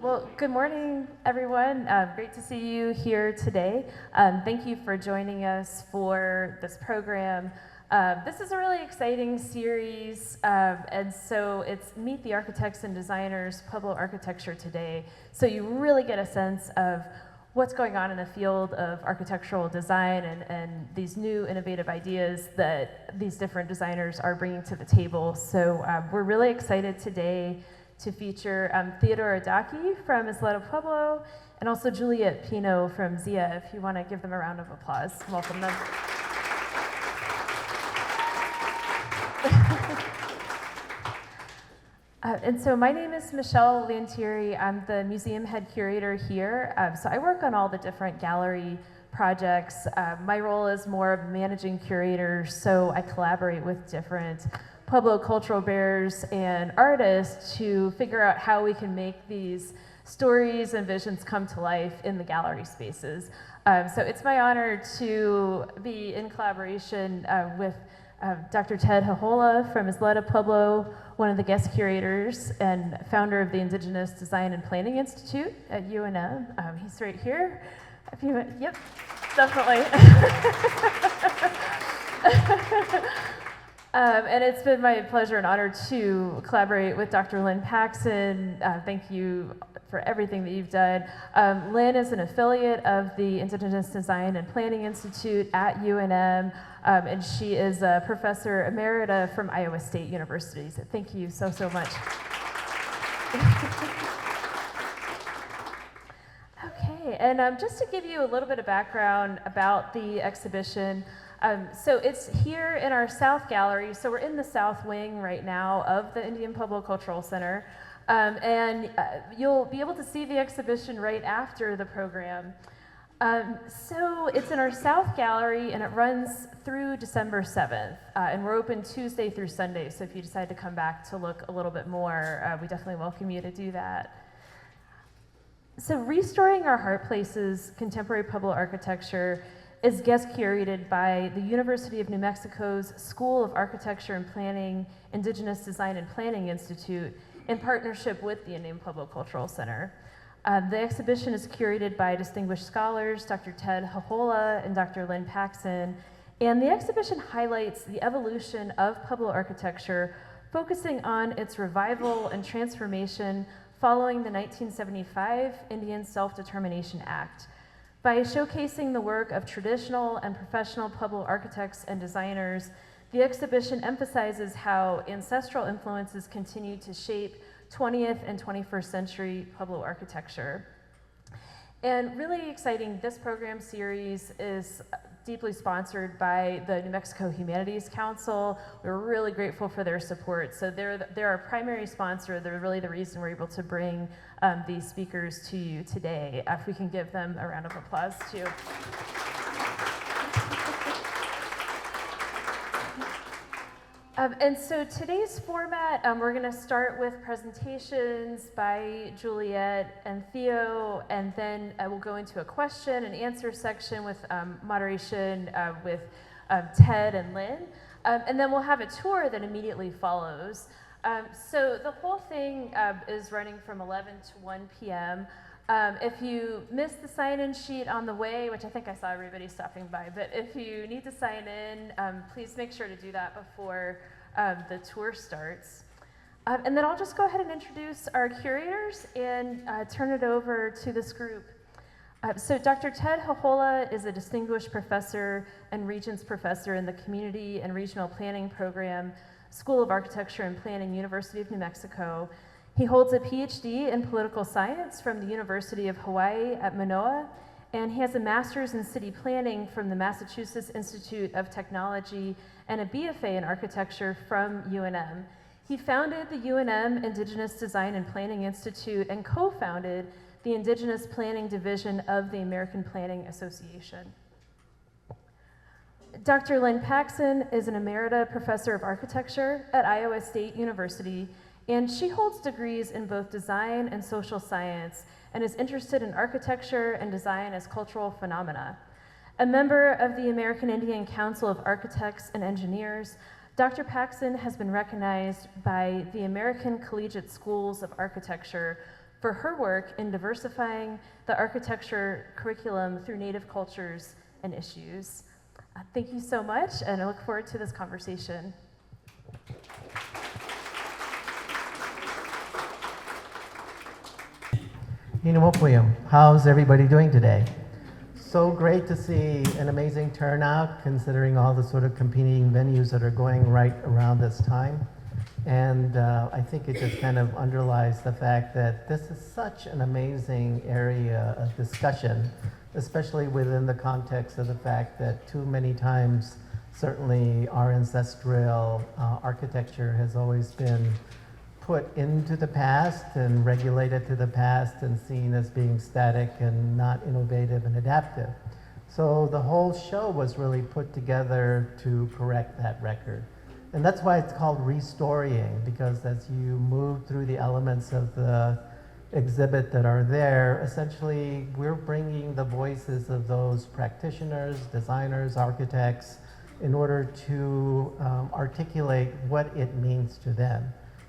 Well, good morning, everyone. Great to see you here today. Thank you for joining us for this program. This is a really exciting series, and so it's Meet the Architects and Designers Pueblo Architecture Today. So you really get a sense of what's going on in the field of architectural design and these new innovative ideas that these different designers are bringing to the table. So we're really excited today to feature Theodore Edaakie from Isleta Pueblo and also Juliet Pino from Zia. If you want to give them a round of applause, welcome them. And so my name is Michelle Lantieri. I'm the museum head curator here. So I work on all the different gallery projects. My role is more of managing curators, so I collaborate with different Pueblo cultural bearers and artists to figure out how we can make these stories and visions come to life in the gallery spaces. So it's my honor to be in collaboration with Dr. Ted Hahola from Isleta Pueblo, one of the guest curators and founder of the Indigenous Design and Planning Institute at UNM. He's right here. Yep, definitely. And it's been my pleasure and honor to collaborate with Dr. Lynn Paxson. Thank you for everything that you've done. Lynn is an affiliate of the Indigenous Design and Planning Institute at UNM, and she is a professor emerita from Iowa State University. So thank you so much. Okay, and just to give you a little bit of background about the exhibition, so it's here in our South Gallery, so we're in the South Wing right now of the Indian Pueblo Cultural Center, and you'll be able to see the exhibition right after the program. So it's in our South Gallery and it runs through December 7th, and we're open Tuesday through Sunday, so if you decide to come back to look a little bit more, we definitely welcome you to do that. So Restoring Our Heart Places, Contemporary Pueblo Architecture is guest curated by the University of New Mexico's School of Architecture and Planning, Indigenous Design and Planning Institute, in partnership with the Indian Pueblo Cultural Center. The exhibition is curated by distinguished scholars, Dr. Ted Hahola and Dr. Lynn Paxson, and the exhibition highlights the evolution of Pueblo architecture, focusing on its revival and transformation following the 1975 Indian Self-Determination Act. By showcasing the work of traditional and professional Pueblo architects and designers, the exhibition emphasizes how ancestral influences continue to shape 20th and 21st century Pueblo architecture. And really exciting, this program series is deeply sponsored by the New Mexico Humanities Council. We're really grateful for their support. So they're our primary sponsor. They're really the reason we're able to bring these speakers to you today. If we can give them a round of applause too. And so today's format, we're going to start with presentations by Juliet and Theo, and then we'll go into a question and answer section with moderation with Ted and Lynn. And then we'll have a tour that immediately follows. So the whole thing is running from 11 to 1 p.m. If you missed the sign-in sheet on the way, which I think I saw everybody stopping by, but if you need to sign in, please make sure to do that before the tour starts. And then I'll just go ahead and introduce our curators and turn it over to this group. So Dr. Ted Hahola is a distinguished professor and Regents Professor in the Community and Regional Planning Program, School of Architecture and Planning, University of New Mexico. He holds a PhD in political science from the University of Hawaii at Manoa, and he has a master's in city planning from the Massachusetts Institute of Technology and a BFA in architecture from UNM. He founded the UNM Indigenous Design and Planning Institute and co-founded the Indigenous Planning Division of the American Planning Association. Dr. Lynn Paxson is an emerita professor of architecture at Iowa State University, and she holds degrees in both design and social science and is interested in architecture and design as cultural phenomena. A member of the American Indian Council of Architects and Engineers, Dr. Paxson has been recognized by the American Collegiate Schools of Architecture for her work in diversifying the architecture curriculum through Native cultures and issues. Thank you so much, and I look forward to this conversation. How's everybody doing today? So great to see an amazing turnout considering all the sort of competing venues that are going right around this time. And I think it just kind of underlies the fact that this is such an amazing area of discussion, especially within the context of the fact that too many times, certainly our ancestral architecture has always been put into the past and regulated to the past and seen as being static and not innovative and adaptive. So the whole show was really put together to correct that record. And that's why it's called restorying, because as you move through the elements of the exhibit that are there, essentially we're bringing the voices of those practitioners, designers, architects, in order to articulate what it means to them,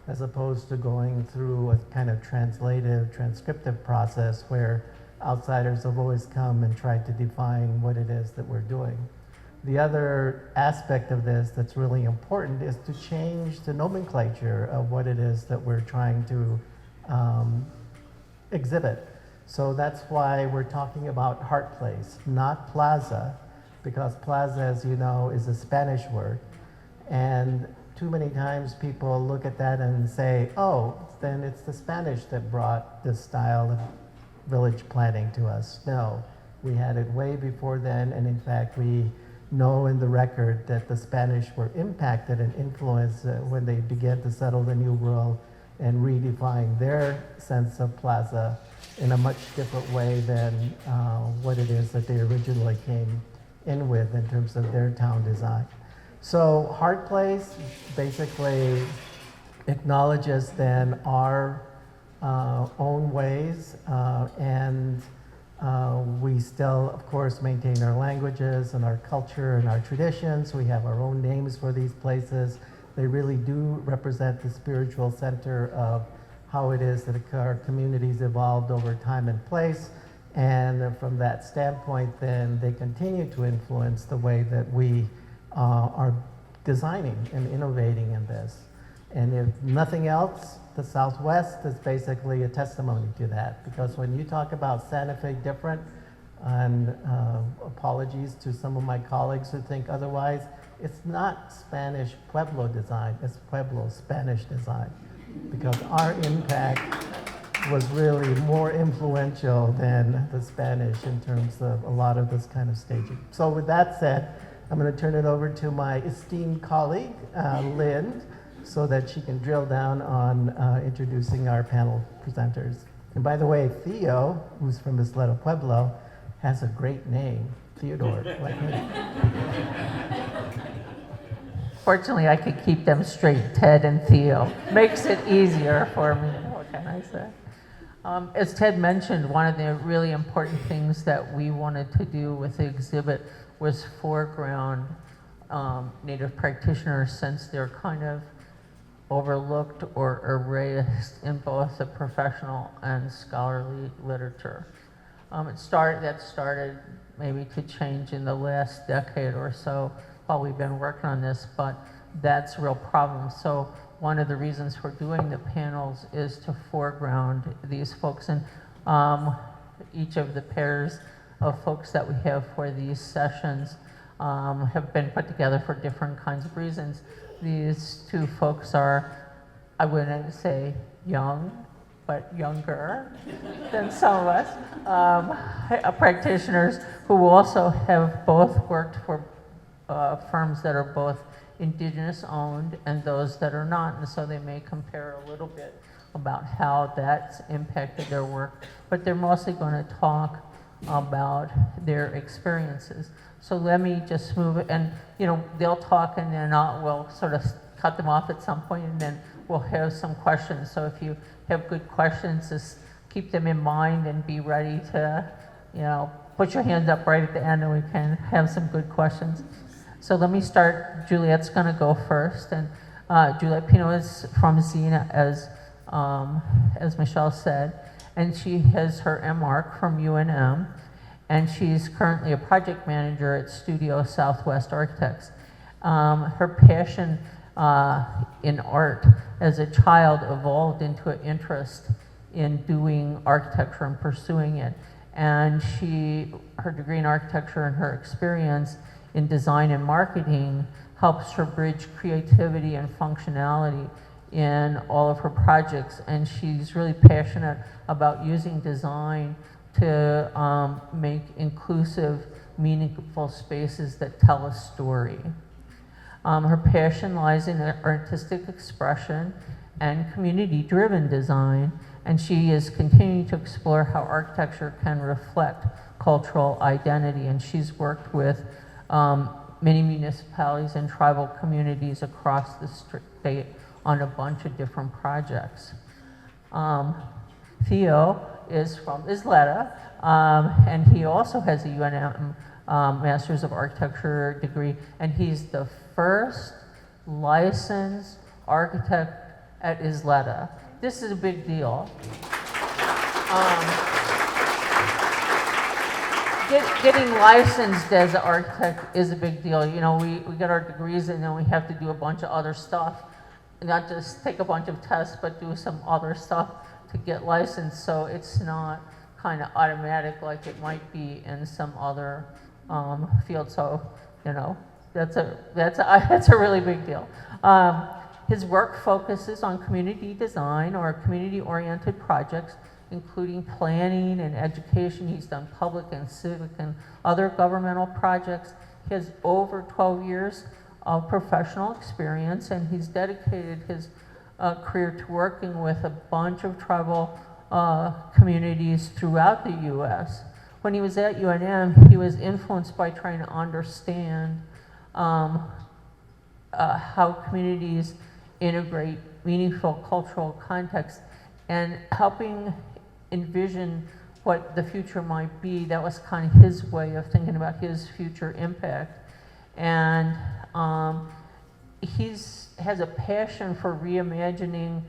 as opposed to going through a kind of translative, transcriptive process where outsiders have always come and tried to define what it is that we're doing. The other aspect of this that's really important is to change the nomenclature of what it is that we're trying to exhibit. So that's why we're talking about Heart Place, not Plaza, because Plaza, as you know, is a Spanish word. And too many times people look at that and say, oh, then it's the Spanish that brought this style of village planning to us. No, we had it way before then, and in fact, we know in the record that the Spanish were impacted and influenced when they began to settle the New World and redefine their sense of plaza in a much different way than what it is that they originally came in with in terms of their town design. So Heart Place basically acknowledges then our own ways and we still, of course, maintain our languages and our culture and our traditions. We have our own names for these places. They really do represent the spiritual center of how it is that our communities evolved over time and place. And from that standpoint, then they continue to influence the way that we are designing and innovating in this. And if nothing else, the Southwest is basically a testimony to that, because when you talk about Santa Fe different, and apologies to some of my colleagues who think otherwise, it's not Spanish Pueblo design, it's Pueblo Spanish design, because our impact was really more influential than the Spanish in terms of a lot of this kind of staging. So with that said, I'm going to turn it over to my esteemed colleague, Lynn, so that she can drill down on introducing our panel presenters. And by the way, Theo, who's from Isleta Pueblo, has a great name, Theodore. Like me. Fortunately, I could keep them straight, Ted and Theo. Makes it easier for me. What can I say? As Ted mentioned, one of the really important things that we wanted to do with the exhibit was foreground Native practitioners, since they're kind of overlooked or erased in both the professional and scholarly literature. That started maybe to change in the last decade or so while we've been working on this, but that's a real problem. So one of the reasons for doing the panels is to foreground these folks. And each of the pairs of folks that we have for these sessions have been put together for different kinds of reasons. These two folks are, I wouldn't say young, but younger than some of us, practitioners who also have both worked for firms that are both Indigenous owned and those that are not, and so they may compare a little bit about how that's impacted their work, but they're mostly going to talk about their experiences. So let me just move it, and they'll talk, and then we'll sort of cut them off at some point, and then we'll have some questions. So if you have good questions, just keep them in mind and be ready to, put your hands up right at the end, and we can have some good questions. So let me start. Juliet's going to go first, and Juliet Pino is from Zia, as Michelle said, and she has her MArch from UNM, and she's currently a project manager at Studio Southwest Architects. Her passion in art as a child evolved into an interest in doing architecture and pursuing it. And her degree in architecture and her experience in design and marketing helps her bridge creativity and functionality in all of her projects. And she's really passionate about using design to make inclusive, meaningful spaces that tell a story. Her passion lies in artistic expression and community-driven design, and she is continuing to explore how architecture can reflect cultural identity. And she's worked with many municipalities and tribal communities across the state on a bunch of different projects. Theo is from Isleta, and he also has a UNM Master's of Architecture degree, and he's the first licensed architect at Isleta. This is a big deal. Getting licensed as an architect is a big deal. You know, we get our degrees and then we have to do a bunch of other stuff, not just take a bunch of tests, but do some other stuff to get licensed. So it's not kind of automatic like it might be in some other field. So, you know, that's a really big deal. His work focuses on community design or community-oriented projects, including planning and education. He's done public and civic and other governmental projects. He has over 12 years of professional experience, and he's dedicated his career to working with a bunch of tribal communities throughout the U.S. When he was at UNM, he was influenced by trying to understand how communities integrate meaningful cultural context and helping envision what the future might be. That was kind of his way of thinking about his future impact. And has a passion for reimagining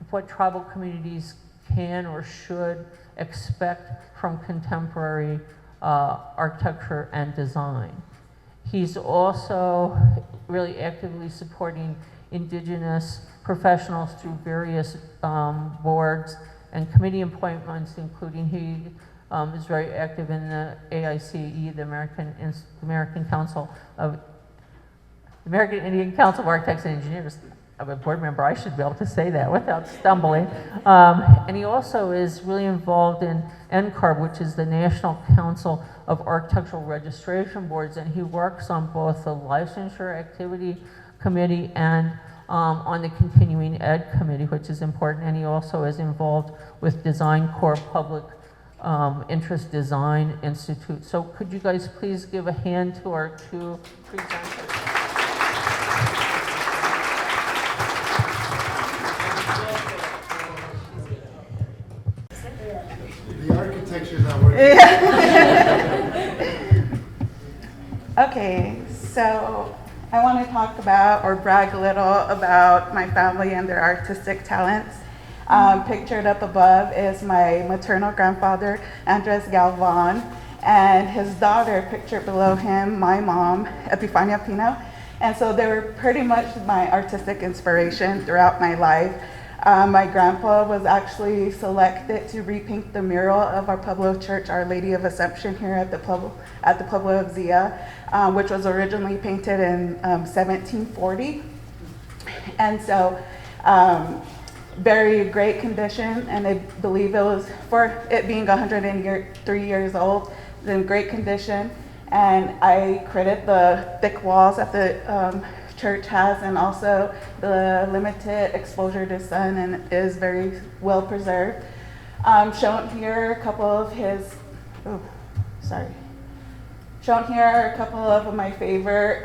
what tribal communities can or should expect from contemporary architecture and design. He's also really actively supporting Indigenous professionals through various boards and committee appointments, including he is very active in the AICE, the American Indian Council of Architects and Engineers. I'm a board member, I should be able to say that without stumbling. And he also is really involved in NCARB, which is the National Council of Architectural Registration Boards, and he works on both the Licensure Activity Committee and on the Continuing Ed Committee, which is important, and he also is involved with Design Corps Public Interest Design Institute. So could you guys please give a hand to our two presenters? The architecture's not working. Okay, so I want to talk about or brag a little about my family and their artistic talents. Pictured up above is my maternal grandfather, Andres Galvan, and his daughter, pictured below him, my mom, Juliet Pino. And so they were pretty much my artistic inspiration throughout my life. My grandpa was actually selected to repaint the mural of our Pueblo church, Our Lady of Assumption, here at the Pueblo of Zia, which was originally painted in 1740. And so, very great condition, and I believe it was, for it being 103 years old, in great condition. And I credit the thick walls that the church has, and also the limited exposure to sun, and is very well preserved. Shown here a couple of his, shown here are a couple of my favorite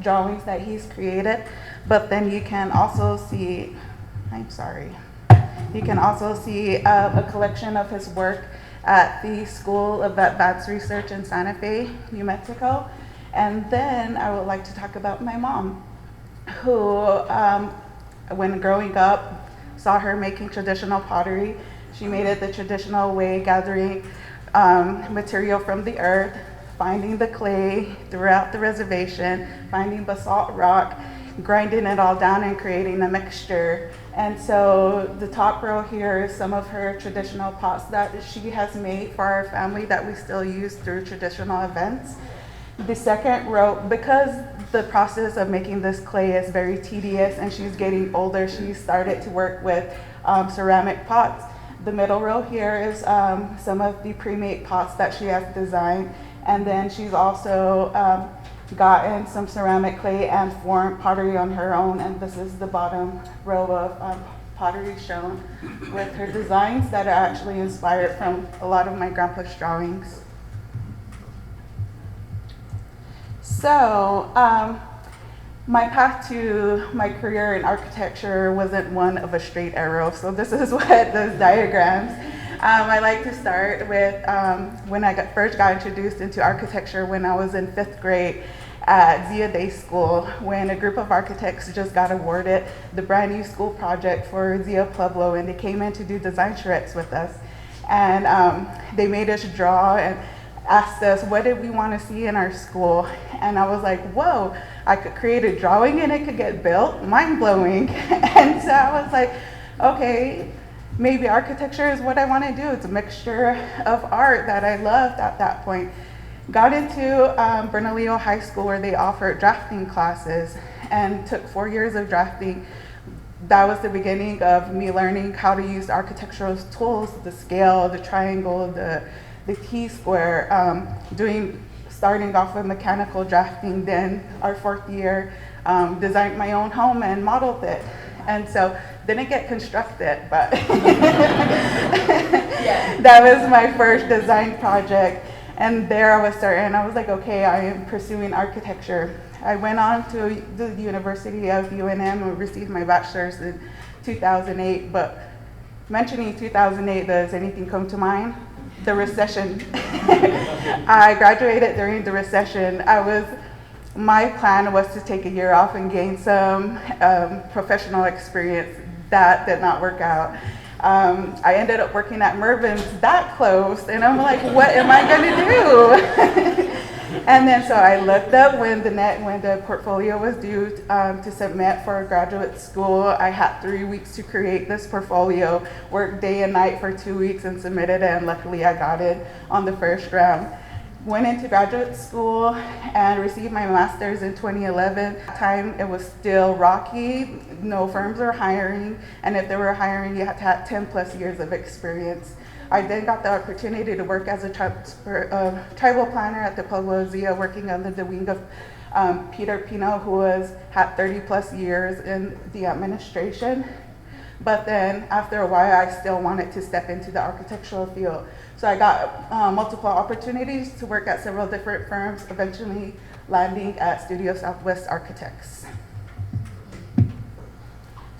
drawings that he's created, but then you can also see, you can also see a collection of his work at the School of Advanced Research in Santa Fe, New Mexico. And then I would like to talk about my mom, who, when growing up, saw her making traditional pottery. She made it the traditional way, gathering material from the earth, finding the clay throughout the reservation, finding basalt rock, grinding it all down and creating a mixture. And so the top row here is some of her traditional pots that she has made for our family that we still use through traditional events. The second row, because the process of making this clay is very tedious and she's getting older, she started to work with ceramic pots. The middle row here is some of the pre-made pots that she has designed. And then she's also gotten some ceramic clay and formed pottery on her own. And this is the bottom row of pottery shown with her designs that are actually inspired from a lot of my grandpa's drawings. So my path to my career in architecture wasn't one of a straight arrow. So this is what those diagrams. I like to start with when I first got introduced into architecture when I was in 5th grade at Zia Day School, when a group of architects just got awarded the brand new school project for Zia Pueblo, and they came in to do design charrettes with us. And they made us draw and asked us what did we want to see in our school. And I was like, whoa, I could create a drawing and it could get built, mind blowing. And so I was like, okay, maybe architecture is what I want to do. It's a mixture of art that I loved at that point. Got into Bernalillo High School where they offered drafting classes and took 4 years of drafting. That was the beginning of me learning how to use architectural tools, the scale, the triangle, the T-square, starting off with mechanical drafting. Then our 4th year, designed my own home and modeled it. And so didn't get constructed, but that was my first design project. And there I was starting, I was like, okay, I am pursuing architecture. I went on to the University of UNM and received my bachelor's in 2008, but mentioning 2008, does anything come to mind? The recession. I graduated during the recession. My plan was to take a year off and gain some professional experience. That did not work out. I ended up working at Mervyn's. That closed, and I'm like, what am I going to do? And then so I looked up when the portfolio was due to submit for graduate school. I had 3 weeks to create this portfolio, worked day and night for 2 weeks and submitted it, and luckily I got it on the first round. Went into graduate school and received my master's in 2011. At that time, it was still rocky. No firms were hiring, and if they were hiring, you had to have 10 plus years of experience. I then got the opportunity to work as a tribal planner at the Pueblo Zia, working under the wing of Theodore Pino, who had 30 plus years in the administration. But then after a while, I still wanted to step into the architectural field. So I got multiple opportunities to work at several different firms, eventually landing at Studio Southwest Architects.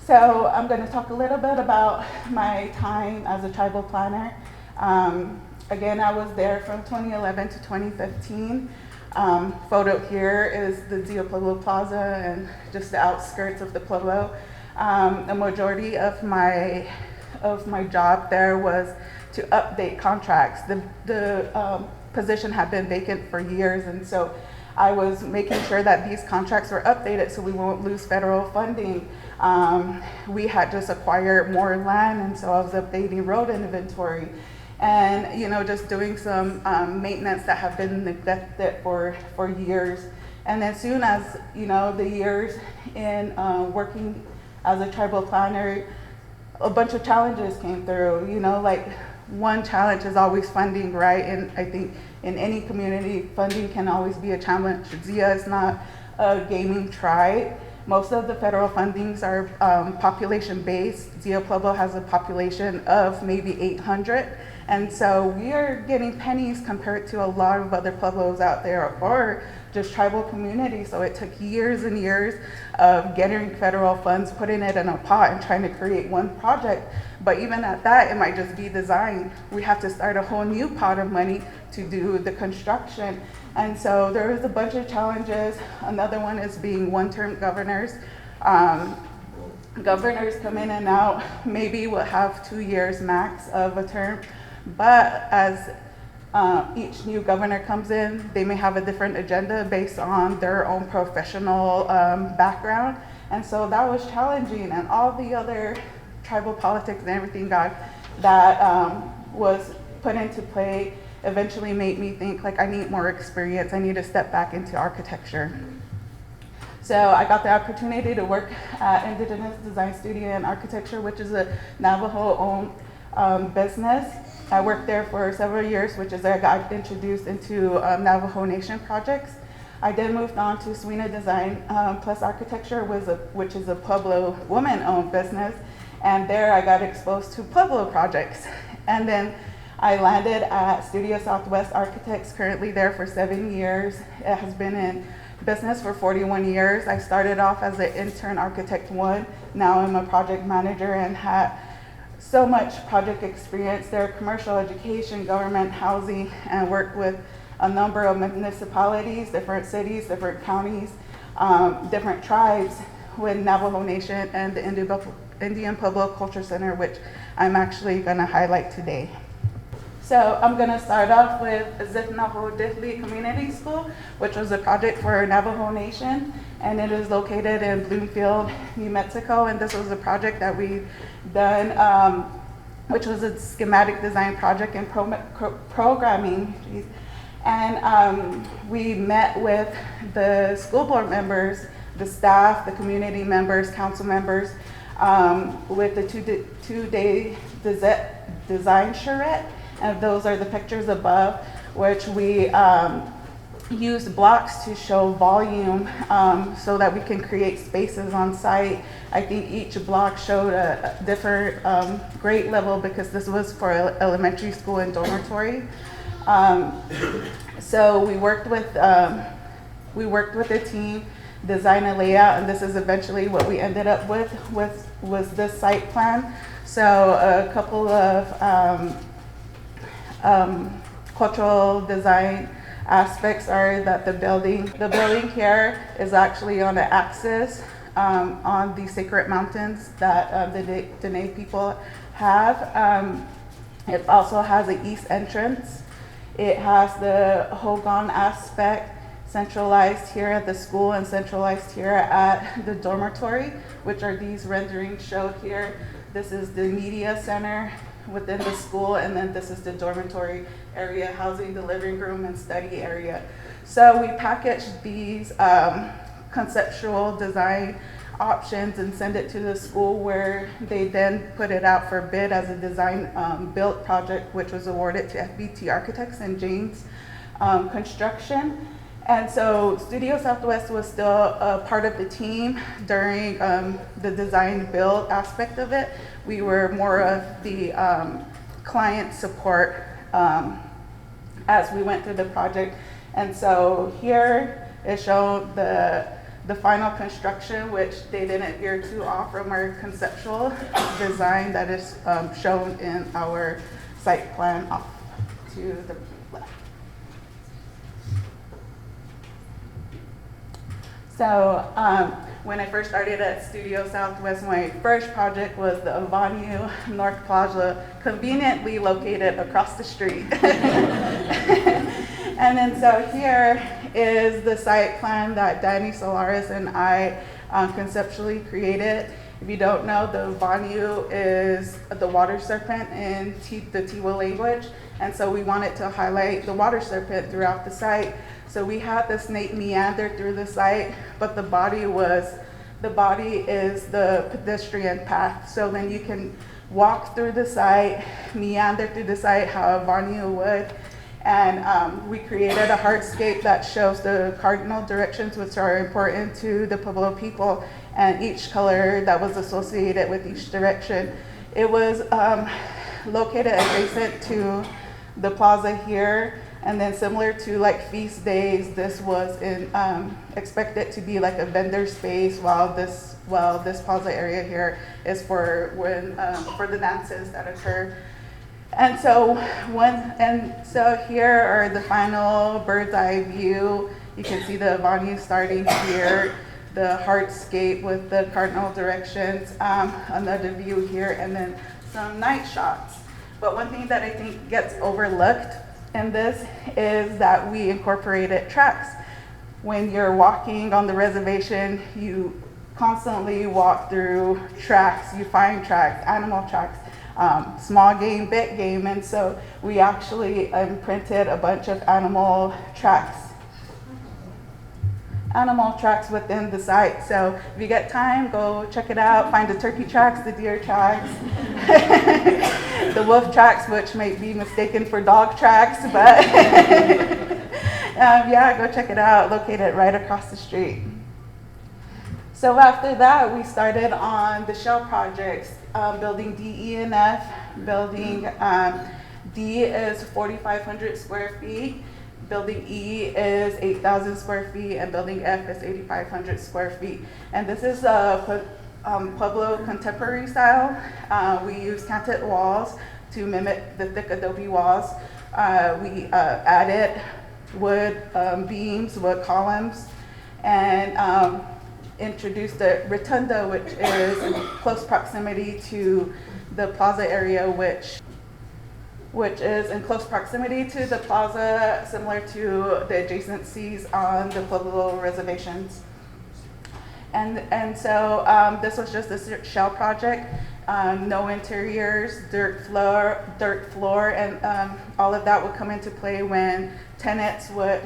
So I'm going to talk a little bit about my time as a tribal planner. Again, I was there from 2011 to 2015. Photo here is the Zia Pueblo Plaza and just the outskirts of the Pueblo. A majority of my job there was to update contracts. The position had been vacant for years, and so I was making sure that these contracts were updated so we won't lose federal funding. We had just acquired more land, and so I was updating road inventory and just doing some maintenance that have been neglected for years. And as soon as the years in working as a tribal planner, a bunch of challenges came through. Like one challenge is always funding, right? And I think in any community, funding can always be a challenge. Zia is not a gaming tribe. Most of the federal fundings are population-based. Zia Pueblo has a population of maybe 800. And so we are getting pennies compared to a lot of other Pueblos out there, or just tribal communities. So it took years and years of getting federal funds, putting it in a pot and trying to create one project. But even at that, it might just be design. We have to start a whole new pot of money to do the construction. And so there is a bunch of challenges. Another one is being one-term governors. Governors come in and out, maybe will have 2 years max of a term, but as each new governor comes in, they may have a different agenda based on their own professional background. And so that was challenging, and all the other tribal politics and everything that was put into play eventually made me think like I need more experience, I need to step back into architecture. So I got the opportunity to work at Indigenous Design Studio and Architecture, which is a Navajo-owned business. I worked there for several years, which is I got introduced into Navajo Nation projects. I then moved on to Swina Design Plus Architecture, which is a Pueblo woman-owned business. And there I got exposed to Pueblo projects. And then I landed at Studio Southwest Architects, currently there for 7 years. It has been in business for 41 years. I started off as an intern architect 1. Now I'm a project manager and had so much project experience there, commercial, education, government, housing, and worked with a number of municipalities, different cities, different counties, different tribes with Navajo Nation and the Indian Pueblo Culture Center, which I'm actually gonna highlight today. So I'm gonna start off with Zitnaho Dithli Community School, which was a project for Navajo Nation, and it is located in Bloomfield, New Mexico, and this was a project that we've done, which was a schematic design project and programming. And we met with the school board members, the staff, the community members, council members, with the two-day design charrette. And those are the pictures above, which we used blocks to show volume so that we can create spaces on site. I think each block showed a different grade level because this was for elementary school and dormitory. So we worked with the team, design a layout, and this is eventually what we ended up with was this site plan. So a couple of cultural design aspects are that the building here is actually on an axis on the sacred mountains that the Dene people have. It also has an east entrance. It has the Hogan aspect centralized here at the school and centralized here at the dormitory, which are these renderings showed here. This is the media center within the school, and then this is the dormitory area housing the living room and study area. So we packaged these conceptual design options and send it to the school, where they then put it out for bid as a design build project, which was awarded to FBT Architects and James Construction. And so Studio Southwest was still a part of the team during the design build aspect of it. We were more of the client support as we went through the project. And so here is shown the final construction, which they didn't veer too off from our conceptual design that is shown in our site plan off to the left. So when I first started at Studio Southwest, my first project was the Avanu North Plaza, conveniently located across the street. And then so here is the site plan that Danny Solaris and I conceptually created. If you don't know, the Avanu is the water serpent in the Tiwa language. And so we wanted to highlight the water serpent throughout the site. So we had the snake meander through the site, but the body is the pedestrian path. So then you can walk through the site, meander through the site how a Avanu would. And we created a hardscape that shows the cardinal directions, which are important to the Pueblo people, and each color that was associated with each direction. It was located adjacent to the plaza here, and then similar to like feast days, this was expected to be like a vendor space, while this plaza area here is for the dances that occur. And so here are the final bird's eye view. You can see the Avanu starting here. the hardscape with the cardinal directions, another view here, and then some night shots. But one thing that I think gets overlooked in this is that we incorporated tracks. When you're walking on the reservation, you constantly walk through tracks, you find tracks, animal tracks, small game, big game, and so we actually imprinted a bunch of animal tracks within the site. So if you get time, go check it out, find the turkey tracks, the deer tracks, the wolf tracks, which may be mistaken for dog tracks, but yeah, go check it out, located right across the street. So after that, we started on the shell projects, building D, E, and F. Building D is 4,500 square feet. Building E is 8,000 square feet, and building F is 8,500 square feet. And this is a Pueblo contemporary style. We use canted walls to mimic the thick adobe walls. We added wood beams, wood columns, and introduced the rotunda, which is in close proximity to the plaza area, which is in close proximity to the plaza, similar to the adjacencies on the Pueblo reservations. And so this was just a shell project, no interiors, dirt floor, and all of that would come into play when tenants would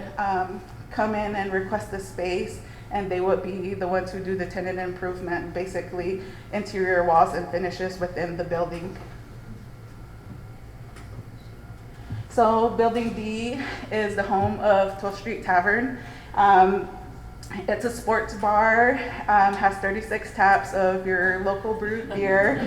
come in and request the space, and they would be the ones who do the tenant improvement, basically interior walls and finishes within the building. So building D is the home of 12th Street Tavern. It's a sports bar, has 36 taps of your local brewed beer.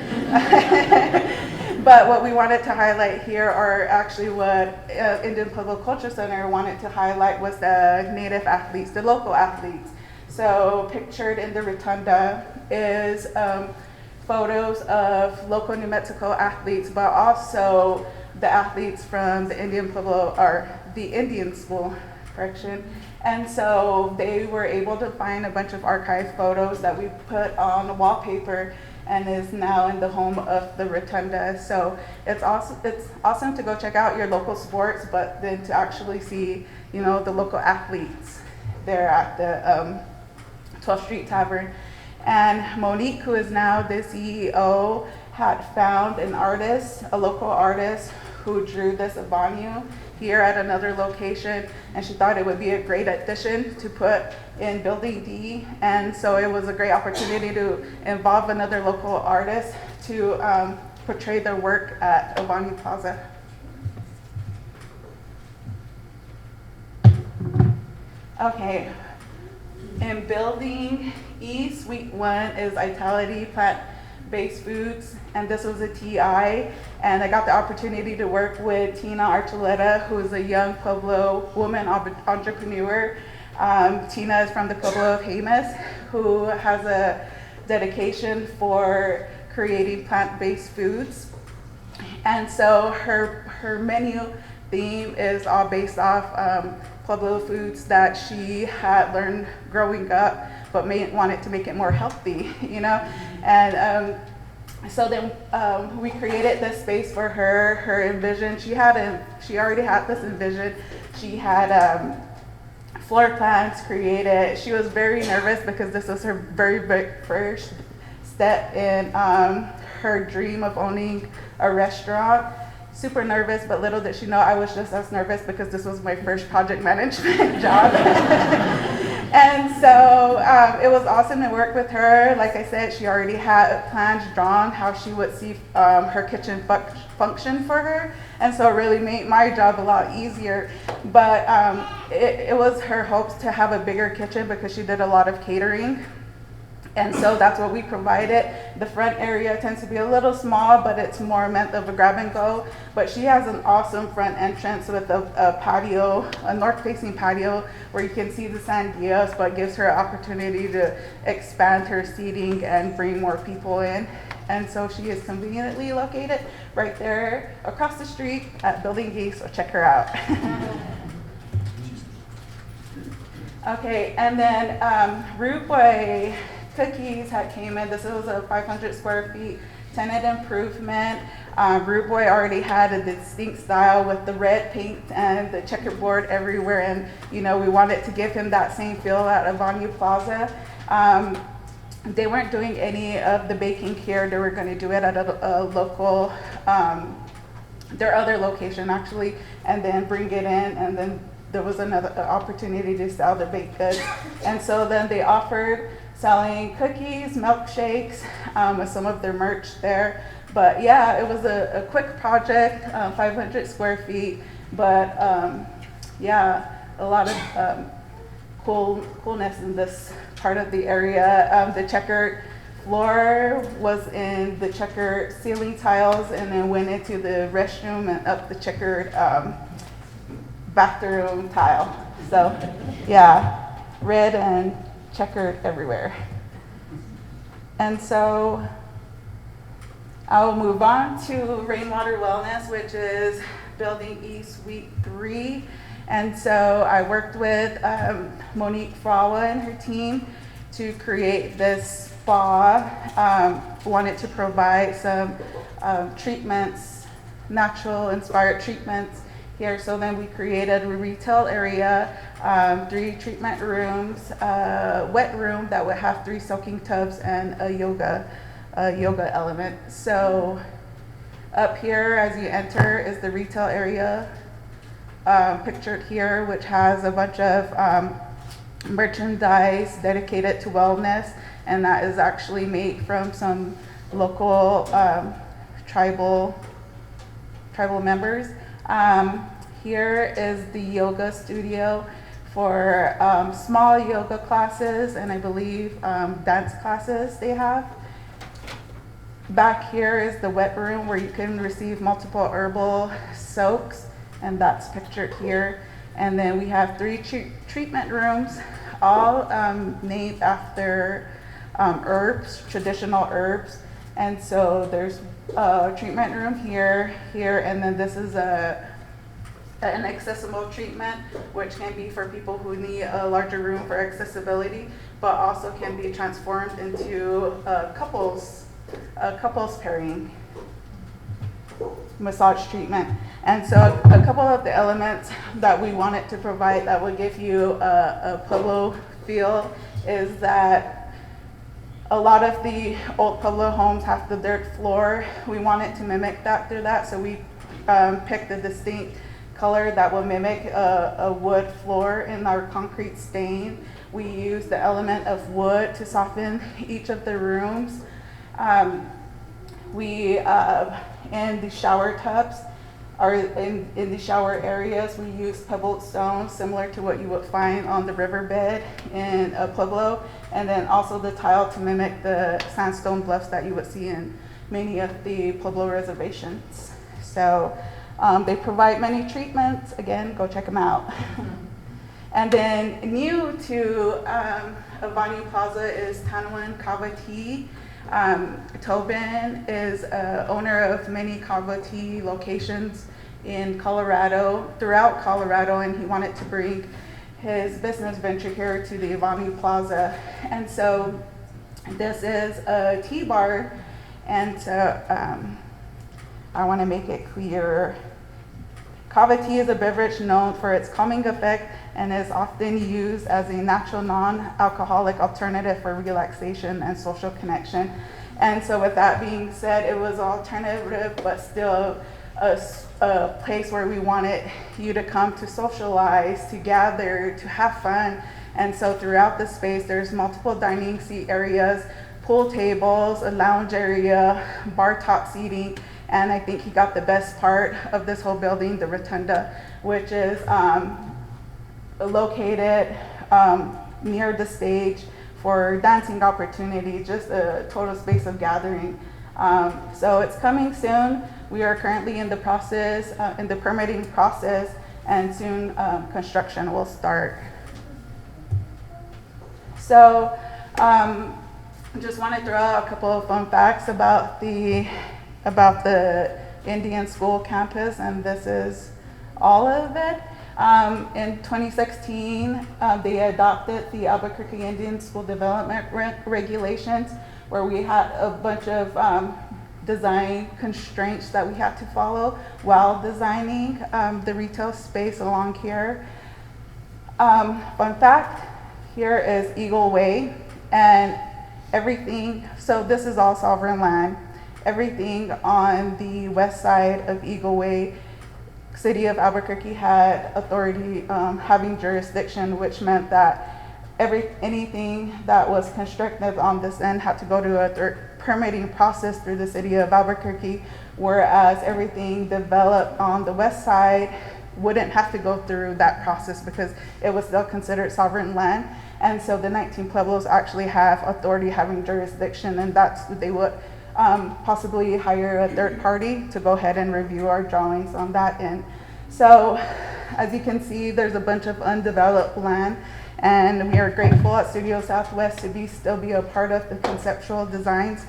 But what we wanted to highlight here are actually what Indian Pueblo Culture Center wanted to highlight was the native athletes, the local athletes. So pictured in the rotunda is photos of local New Mexico athletes, but also the athletes from the Indian Pueblo, or the Indian school, correction. And so they were able to find a bunch of archived photos that we put on the wallpaper and is now in the home of the rotunda. So it's awesome to go check out your local sports, but then to actually see, you know, the local athletes there at the 12th Street Tavern. And Monique, who is now the CEO, had found an artist, a local artist, who drew this Avanu here at another location, and she thought it would be a great addition to put in Building D. And so it was a great opportunity to involve another local artist to portray their work at Avanu Plaza. Okay, in Building E, Suite 1 is Vitality Plant-Based Foods, and this was a TI, and I got the opportunity to work with Tina Archuleta, who is a young Pueblo woman entrepreneur. Tina is from the Pueblo of Jemez, who has a dedication for creating plant-based foods. And so her menu theme is all based off Pueblo foods that she had learned growing up, but wanted to make it more healthy, you know? And so then we created this space for her. Her envision, she already had this envision. She had floor plans created. She was very nervous because this was her very first step in her dream of owning a restaurant. Super nervous, but little did she know I was just as nervous because this was my first project management job. And so it was awesome to work with her. Like I said, she already had plans drawn how she would see her kitchen function for her. And so it really made my job a lot easier. But it was her hopes to have a bigger kitchen because she did a lot of catering. And so that's what we provided. The front area tends to be a little small, but it's more meant of a grab and go. But she has an awesome front entrance with a patio, a north-facing patio, where you can see the sandias, but gives her an opportunity to expand her seating and bring more people in. And so she is conveniently located right there across the street at Building D, so check her out. Okay, and then Rude Boy Cookies had came in. This was a 500 square feet tenant improvement. Rude Boy already had a distinct style with the red paint and the checkerboard everywhere, and we wanted to give him that same feel at Avani Plaza. They weren't doing any of the baking here. They were going to do it at a local, their other location actually, and then bring it in, and then there was another opportunity to sell the baked goods. And so then they offered selling cookies, milkshakes, with some of their merch there. But yeah, it was a quick project, 500 square feet, but yeah, a lot of coolness in this part of the area. The checkered floor was in the checkered ceiling tiles, and then went into the restroom and up the checkered bathroom tile. So yeah, red and checkered everywhere. And so I'll move on to Rainwater Wellness, which is Building E Suite 3. And so I worked with Monique Frawa and her team to create this spa. Wanted to provide some treatments, natural inspired treatments here. So then we created a retail area, 3 treatment rooms, a wet room that would have 3 soaking tubs, and a yoga element. So up here as you enter is the retail area, pictured here, which has a bunch of merchandise dedicated to wellness, and that is actually made from some local tribal members. Here is the yoga studio for small yoga classes, and I believe dance classes they have. Back here is the wet room where you can receive multiple herbal soaks, and that's pictured here. And then we have 3 treatment rooms, all named after herbs, traditional herbs. And so there's a treatment room here, and then this is an accessible treatment, which can be for people who need a larger room for accessibility, but also can be transformed into a couples pairing massage treatment. And so a couple of the elements that we wanted to provide that would give you a Pueblo feel is that a lot of the old Pueblo homes have the dirt floor. We wanted to mimic that through that, so we picked a distinct color that will mimic a wood floor in our concrete stain. We used the element of wood to soften each of the rooms. In the shower tubs, or in the shower areas, we use pebbled stones similar to what you would find on the riverbed in Pueblo, and then also the tile to mimic the sandstone bluffs that you would see in many of the Pueblo reservations. So they provide many treatments. Again, go check them out. And then new to Avani Plaza is Tanwan Kava Tea. Tobin is owner of many kava tea locations in Colorado, throughout Colorado, and he wanted to bring his business venture here to the Avani Plaza. And so this is a tea bar, and so I want to make it clear. Kava tea is a beverage known for its calming effect and is often used as a natural non-alcoholic alternative for relaxation and social connection. And so with that being said, it was alternative, but still a place where we wanted you to come to socialize, to gather, to have fun. And so throughout the space, there's multiple dining seat areas, pool tables, a lounge area, bar top seating, and I think he got the best part of this whole building, the rotunda, which is located near the stage for dancing opportunity, just a total space of gathering. So it's coming soon. We are currently in the process, in the permitting process, and soon construction will start. So just want to throw out a couple of fun facts about the Indian School campus, and this is all of it. In 2016, they adopted the Albuquerque Indian School Development Regulations, where we had a bunch of design constraints that we had to follow while designing the retail space along here. Fun fact, here is Eagle Way, and everything, so this is all sovereign land. Everything on the west side of Eagle Way, City of Albuquerque had authority having jurisdiction, which meant that anything that was constructed on this end had to go to a permitting process through the City of Albuquerque, whereas everything developed on the west side wouldn't have to go through that process because it was still considered sovereign land. And so the 19 Pueblos actually have authority having jurisdiction, and they would possibly hire a third party to go ahead and review our drawings on that end. So as you can see, there's a bunch of undeveloped land, and we are grateful at Studio Southwest to still be a part of the conceptual designs.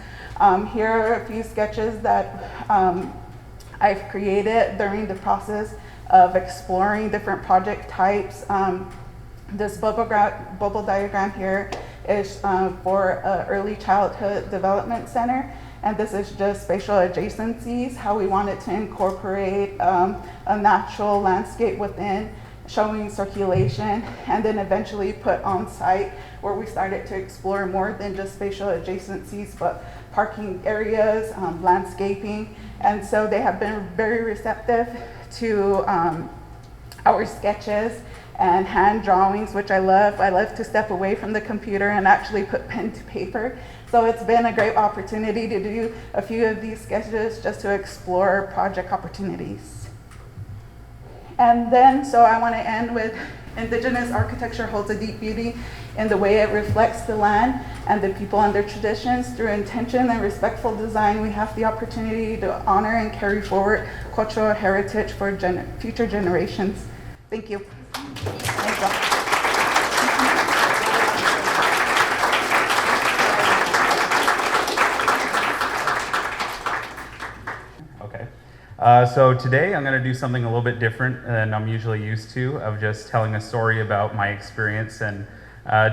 Here are a few sketches that I've created during the process of exploring different project types. This bubble diagram here is for an early childhood development center. And this is just spatial adjacencies, how we wanted to incorporate a natural landscape within, showing circulation, and then eventually put on site where we started to explore more than just spatial adjacencies, but parking areas, landscaping. And so they have been very receptive to our sketches and hand drawings, which I love. I love to step away from the computer and actually put pen to paper. So it's been a great opportunity to do a few of these sketches just to explore project opportunities. And then, so I want to end with Indigenous architecture holds a deep beauty in the way it reflects the land and the people and their traditions. Through intention and respectful design, we have the opportunity to honor and carry forward cultural heritage for future generations. Thank you. Thank you. So today I'm going to do something a little bit different than I'm usually used to, of just telling a story about my experience and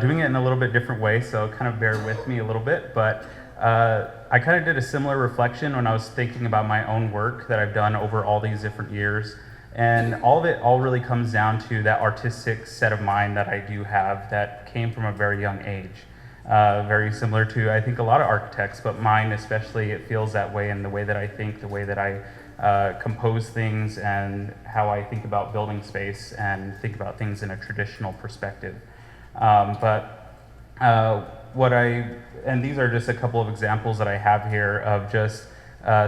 doing it in a little bit different way, so kind of bear with me a little bit. But I kind of did a similar reflection when I was thinking about my own work that I've done over all these different years. And all of it really comes down to that artistic set of mind that I do have that came from a very young age. Very similar to, I think, a lot of architects, but mine especially, it feels that way in the way that I think, the way that I compose things, and how I think about building space and think about things in a traditional perspective. And these are just a couple of examples that I have here of just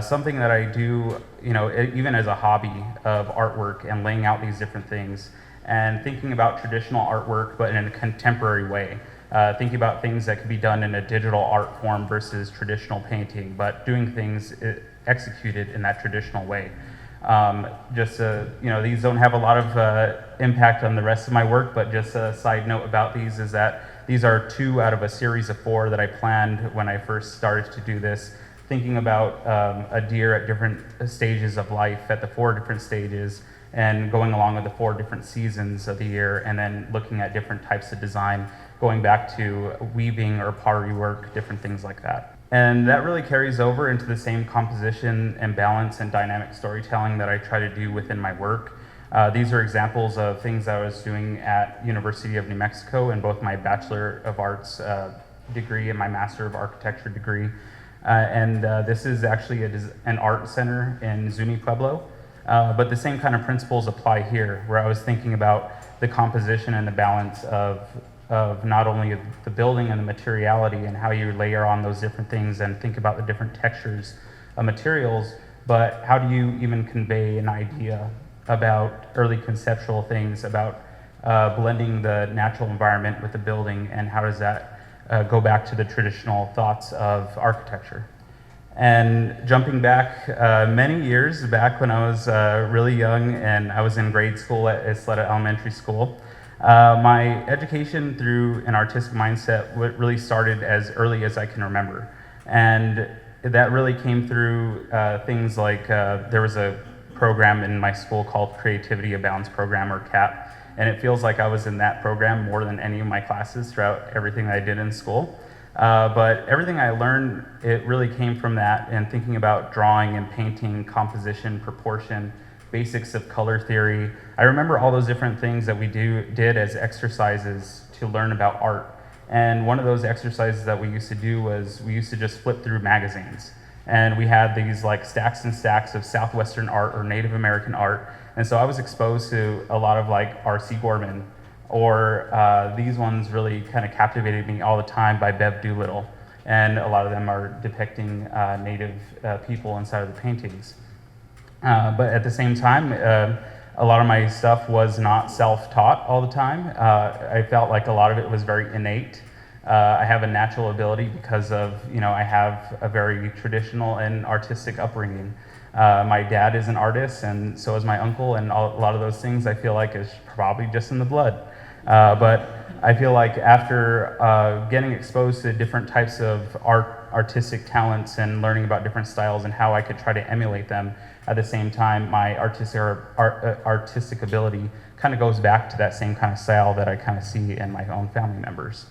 something that I do, even as a hobby of artwork and laying out these different things and thinking about traditional artwork, but in a contemporary way. Thinking about things that could be done in a digital art form versus traditional painting, but doing things executed in that traditional way. These don't have a lot of impact on the rest of my work, but just a side note about these is that these are 2 out of a series of 4 that I planned when I first started to do this, thinking about a deer at different stages of life, at the 4 different stages, and going along with the 4 different seasons of the year, and then looking at different types of design, going back to weaving or pottery work, different things like that. And that really carries over into the same composition and balance and dynamic storytelling that I try to do within my work. These are examples of things I was doing at University of New Mexico in both my Bachelor of Arts degree and my Master of Architecture degree. This is actually an art center in Zia Pueblo. But the same kind of principles apply here, where I was thinking about the composition and the balance of not only the building and the materiality and how you layer on those different things and think about the different textures of materials, but how do you even convey an idea about early conceptual things, about blending the natural environment with the building, and how does that go back to the traditional thoughts of architecture. And jumping back many years back when I was really young and I was in grade school at Isleta Elementary School, my education through an artistic mindset really started as early as I can remember. And that really came through things like there was a program in my school called Creativity Abounds Program, or CAP. And it feels like I was in that program more than any of my classes throughout everything that I did in school. But everything I learned, it really came from that, and thinking about drawing and painting, composition, proportion, basics of color theory. I remember all those different things that we did as exercises to learn about art. And one of those exercises that we used to do was we used to just flip through magazines. And we had these like stacks and stacks of Southwestern art or Native American art. And so I was exposed to a lot of like R.C. Gorman, or these ones really kind of captivated me all the time by Bev Doolittle. And a lot of them are depicting Native people inside of the paintings. But at the same time, a lot of my stuff was not self-taught all the time. I felt like a lot of it was very innate. I have a natural ability because of, I have a very traditional and artistic upbringing. My dad is an artist, and so is my uncle, and a lot of those things I feel like is probably just in the blood. But I feel like after getting exposed to different types of artistic talents and learning about different styles and how I could try to emulate them, at the same time, my artistic ability kind of goes back to that same kind of style that I kind of see in my own family members.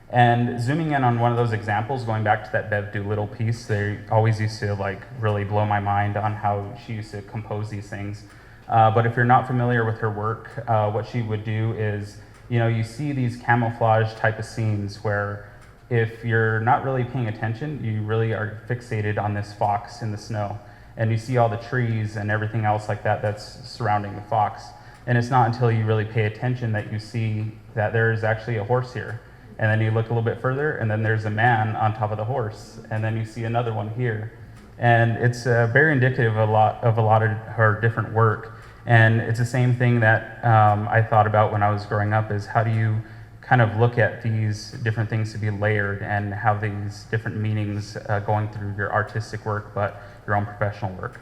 And zooming in on one of those examples, going back to that Bev Doolittle piece, they always used to like really blow my mind on how she used to compose these things. But if you're not familiar with her work, what she would do is, you see these camouflage type of scenes where if you're not really paying attention, you really are fixated on this fox in the snow. And you see all the trees and everything else like that that's surrounding the fox. And it's not until you really pay attention that you see that there is actually a horse here. And then you look a little bit further, and then there's a man on top of the horse. And then you see another one here. And it's very indicative of a lot of her different work. And it's the same thing that I thought about when I was growing up, is how do you kind of look at these different things to be layered and have these different meanings going through your artistic work, but your own professional work.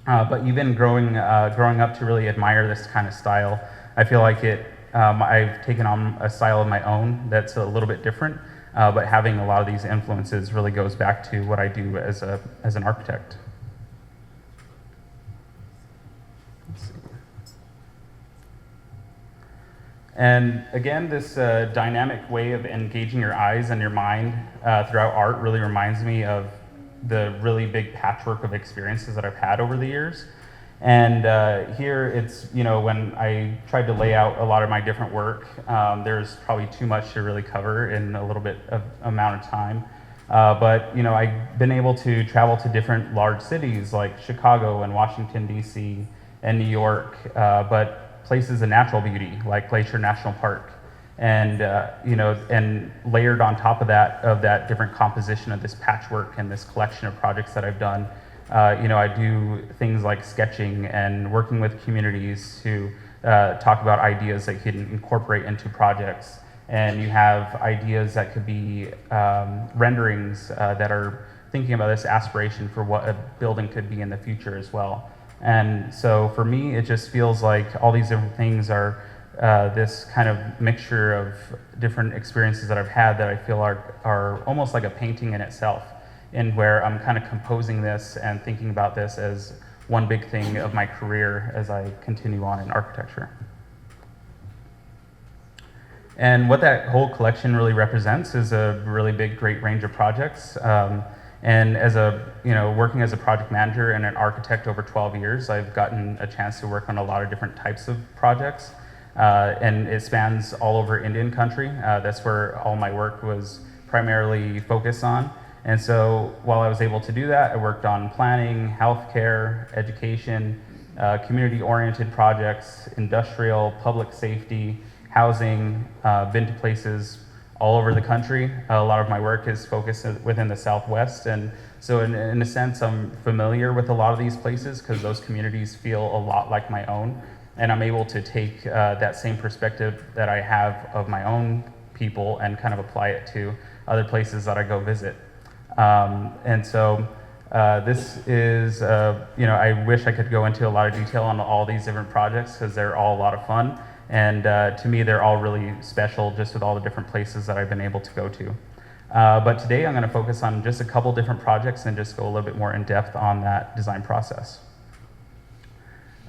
But even growing up to really admire this kind of style, I feel like I've taken on a style of my own that's a little bit different, but having a lot of these influences really goes back to what I do as an architect. And again, this dynamic way of engaging your eyes and your mind throughout art really reminds me of the really big patchwork of experiences that I've had over the years. And here it's, when I tried to lay out a lot of my different work, there's probably too much to really cover in a little bit of amount of time. But I've been able to travel to different large cities like Chicago and Washington, D.C. and New York, but places of natural beauty like Glacier National Park. And and layered on top of that different composition of this patchwork and this collection of projects that I've done, I do things like sketching and working with communities to talk about ideas that you can incorporate into projects. And you have ideas that could be renderings that are thinking about this aspiration for what a building could be in the future as well. And so for me, it just feels like all these different things are this kind of mixture of different experiences that I've had that I feel are almost like a painting in itself, in where I'm kind of composing this and thinking about this as one big thing of my career as I continue on in architecture. And what that whole collection really represents is a really big, great range of projects. And as working as a project manager and an architect over 12 years, I've gotten a chance to work on a lot of different types of projects. And it spans all over Indian country. That's where all my work was primarily focused on. And so while I was able to do that, I worked on planning, healthcare, education, community-oriented projects, industrial, public safety, housing, been to places all over the country. A lot of my work is focused within the Southwest, and so in a sense I'm familiar with a lot of these places because those communities feel a lot like my own, and I'm able to take that same perspective that I have of my own people and kind of apply it to other places that I go visit. And so this is, I wish I could go into a lot of detail on all these different projects because they're all a lot of fun. And to me, they're all really special just with all the different places that I've been able to go to. But today I'm going to focus on just a couple different projects and just go a little bit more in depth on that design process.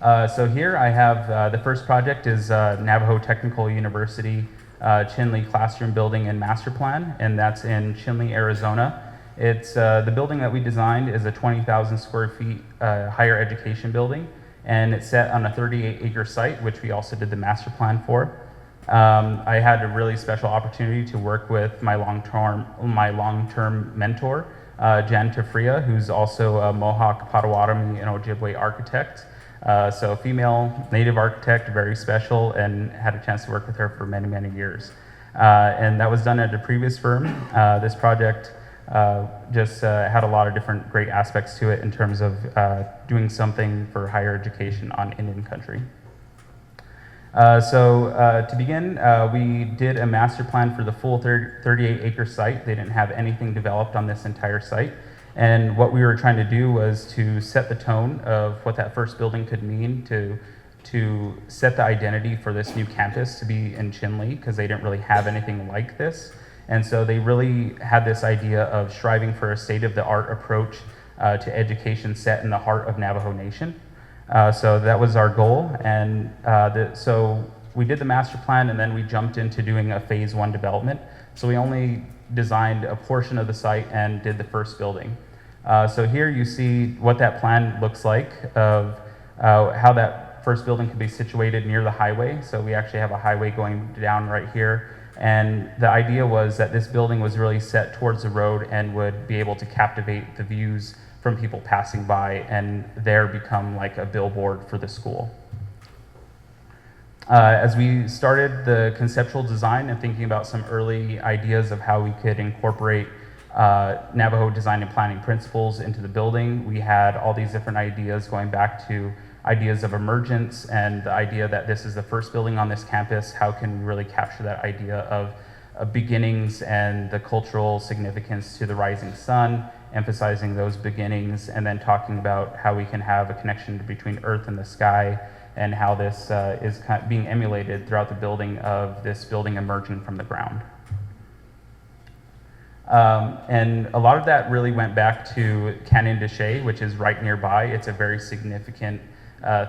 So here I have the first project is Navajo Technical University Chinle Classroom Building and Master Plan, and that's in Chinle, Arizona. It's the building that we designed is a 20,000 square feet higher education building, and it's set on a 38-acre site, which we also did the master plan for. I had a really special opportunity to work with my long-term mentor, Jan Tafria, who's also a Mohawk, Potawatomi, and Ojibwe architect. So female native architect, very special, and had a chance to work with her for many, many years. And that was done at a previous firm. This project just had a lot of different great aspects to it in terms of doing something for higher education on Indian country. To begin, we did a master plan for the full 38-acre site. They didn't have anything developed on this entire site. And what we were trying to do was to set the tone of what that first building could mean, to set the identity for this new campus to be in Chinle, because they didn't really have anything like this. And so they really had this idea of striving for a state-of-the-art approach to education set in the heart of Navajo Nation. So that was our goal. And so we did the master plan, and then we jumped into doing a phase 1 development. So we only designed a portion of the site and did the first building. So here you see what that plan looks like of how that first building could be situated near the highway. So we actually have a highway going down right here. And the idea was that this building was really set towards the road and would be able to captivate the views from people passing by and there become like a billboard for the school. As we started the conceptual design and thinking about some early ideas of how we could incorporate Navajo design and planning principles into the building, we had all these different ideas going back to ideas of emergence and the idea that this is the first building on this campus. How can we really capture that idea of beginnings and the cultural significance to the rising sun, emphasizing those beginnings, and then talking about how we can have a connection between earth and the sky, and how this is being emulated throughout the building of this building emerging from the ground. And a lot of that really went back to Canyon de Chelly, which is right nearby. It's a very significant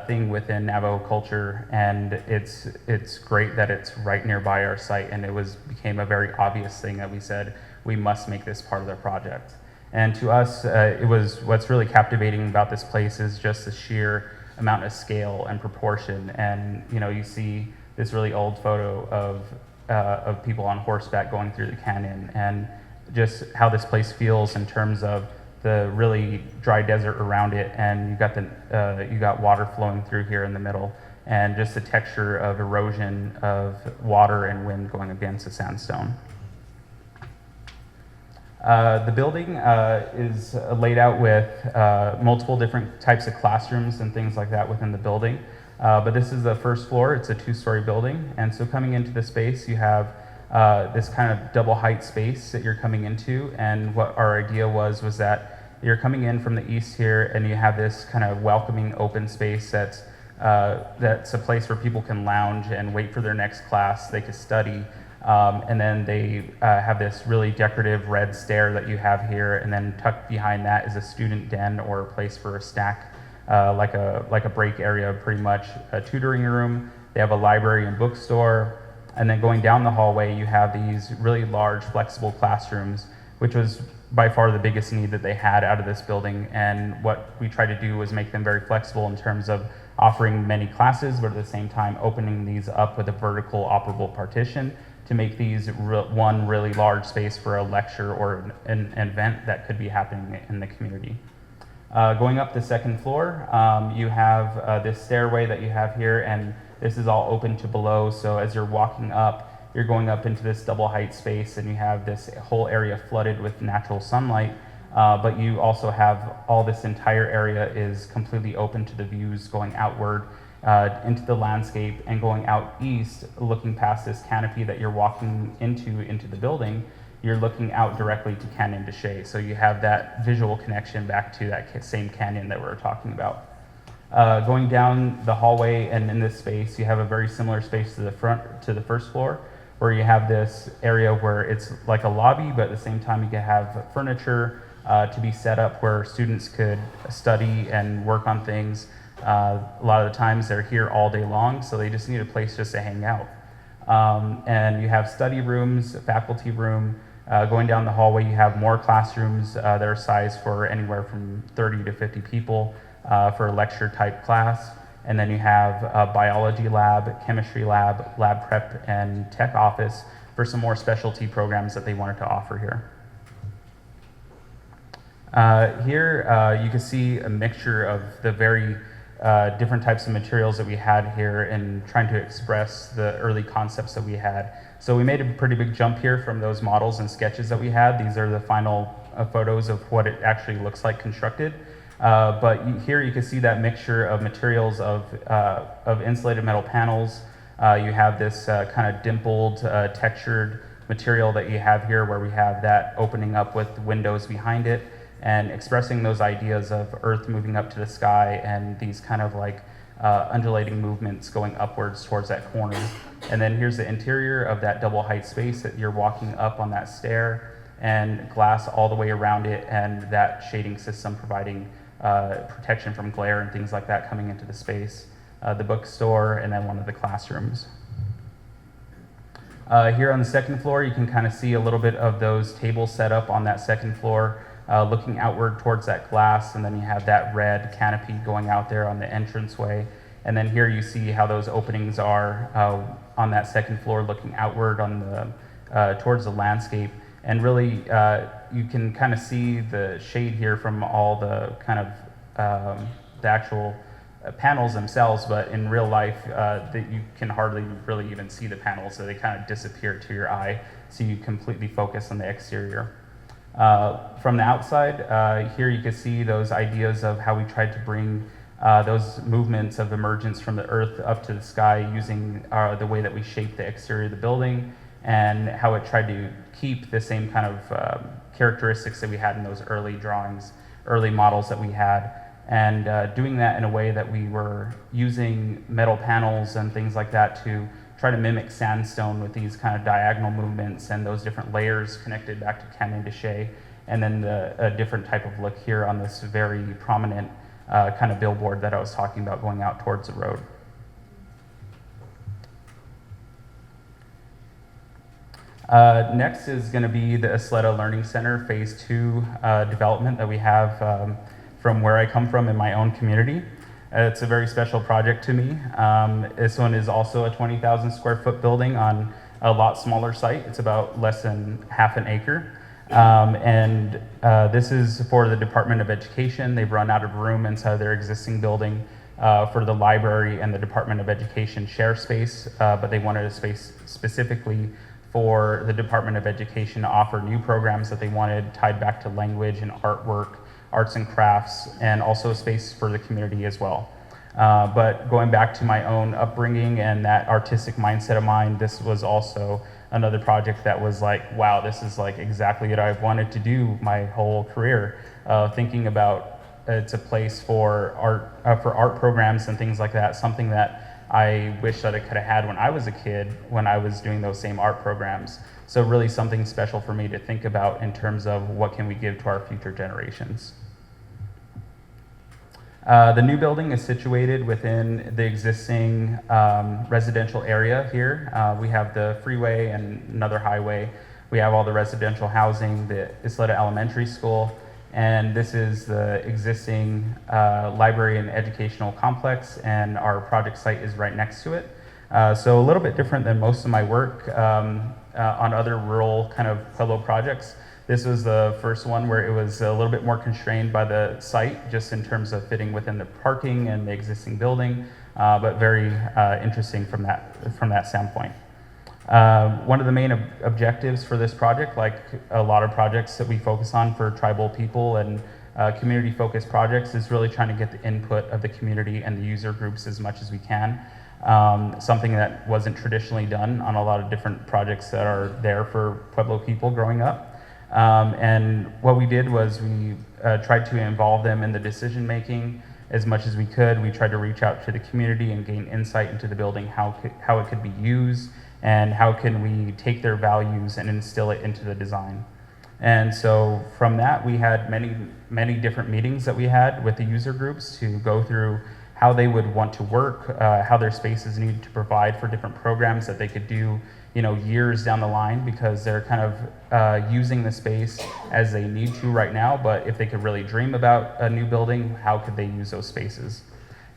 thing within Navajo culture, and it's great that it's right nearby our site, and became a very obvious thing that we said we must make this part of the project. And to us, what's really captivating about this place is just the sheer amount of scale and proportion. And you see this really old photo of people on horseback going through the canyon, and just how this place feels in terms of the really dry desert around it, and you got water flowing through here in the middle, and just the texture of erosion of water and wind going against the sandstone. The building is laid out with multiple different types of classrooms and things like that within the building, but this is the first floor. It's a 2-story building, and so coming into the space, you have this kind of double height space that you're coming into. And what our idea was that you're coming in from the east here, and you have this kind of welcoming open space that's a place where people can lounge and wait for their next class. They could study, and then they have this really decorative red stair that you have here, and then tucked behind that is a student den or a place for a snack, like a break area, pretty much a tutoring room. They have a library and bookstore. And then going down the hallway, you have these really large flexible classrooms, which was by far the biggest need that they had out of this building. And what we tried to do was make them very flexible in terms of offering many classes, but at the same time opening these up with a vertical operable partition to make these one really large space for a lecture or an event that could be happening in the community. Going up the second floor, you have this stairway that you have here, and this is all open to below. So as you're walking up, you're going up into this double height space, and you have this whole area flooded with natural sunlight. But you also have all this entire area is completely open to the views going outward into the landscape, and going out east, looking past this canopy that you're walking into the building. You're looking out directly to Canyon de Chelly. So you have that visual connection back to that same canyon that we were talking about. Going down the hallway and in this space, you have a very similar space to the first floor, where you have this area where it's like a lobby, but at the same time you can have furniture to be set up where students could study and work on things. A lot of the times they're here all day long, so they just need a place just to hang out. And you have study rooms, a faculty room. Going down the hallway, you have more classrooms that are sized for anywhere from 30 to 50 people for a lecture type class. And then you have a biology lab, chemistry lab, lab prep, and tech office for some more specialty programs that they wanted to offer here. Here you can see a mixture of the very different types of materials that we had here and trying to express the early concepts that we had. So we made a pretty big jump here from those models and sketches that we had. These are the final photos of what it actually looks like constructed. Here you can see that mixture of materials of insulated metal panels. You have this kind of dimpled, textured material that you have here where we have that opening up with windows behind it and expressing those ideas of Earth moving up to the sky and these kind of like undulating movements going upwards towards that corner. And then here's the interior of that double height space that you're walking up on that stair, and glass all the way around it, and that shading system providing protection from glare and things like that coming into the space. The bookstore, and then one of the classrooms. Here on the second floor, you can kind of see a little bit of those tables set up on that second floor, looking outward towards that glass, and then you have that red canopy going out there on the entranceway. And then here you see how those openings are on that second floor, looking outward on the towards the landscape. And really, you can kind of see the shade here from all the kind of the actual panels themselves, but in real life, that you can hardly really even see the panels, so they kind of disappear to your eye, so you completely focus on the exterior. From the outside, here you can see those ideas of how we tried to bring those movements of emergence from the earth up to the sky using the way that we shaped the exterior of the building, and how it tried to keep the same kind of characteristics that we had in those early drawings, early models that we had, and doing that in a way that we were using metal panels and things like that to try to mimic sandstone with these kind of diagonal movements and those different layers connected back to Canyon de Chelly, and then a different type of look here on this very prominent kind of billboard that I was talking about going out towards the road. Next is going to be the Isleta Learning Center Phase 2 development that we have from where I come from in my own community. It's a very special project to me. This one is also a 20,000 square foot building on a lot smaller site. It's about less than half an acre. This is for the Department of Education. They've run out of room inside their existing building for the library and the Department of Education share space, but they wanted a space specifically for the Department of Education to offer new programs that they wanted tied back to language and artwork, arts and crafts, and also space for the community as well. But going back to my own upbringing and that artistic mindset of mine, this was also another project that was like, wow, this is like exactly what I've wanted to do my whole career. Thinking about it's a place for art programs and things like that, something that I wish that I could have had when I was a kid, when I was doing those same art programs. So really something special for me to think about in terms of what can we give to our future generations. The new building is situated within the existing residential area here. We have the freeway and another highway. We have all the residential housing, the Isleta Elementary School, and this is the existing library and educational complex, and our project site is right next to it. So a little bit different than most of my work on other rural kind of Pueblo projects. This was the first one where it was a little bit more constrained by the site, just in terms of fitting within the parking and the existing building, but very interesting from that standpoint. One of the main objectives for this project, like a lot of projects that we focus on for tribal people and community-focused projects, is really trying to get the input of the community and the user groups as much as we can. Something that wasn't traditionally done on a lot of different projects that are there for Pueblo people growing up. And what we did was we tried to involve them in the decision making as much as we could. We tried to reach out to the community and gain insight into the building, how it could be used, and how can we take their values and instill it into the design. And so from that, we had many different meetings that we had with the user groups to go through how they would want to work, how their spaces needed to provide for different programs that they could do, years down the line, because they're kind of using the space as they need to right now. But if they could really dream about a new building, how could they use those spaces?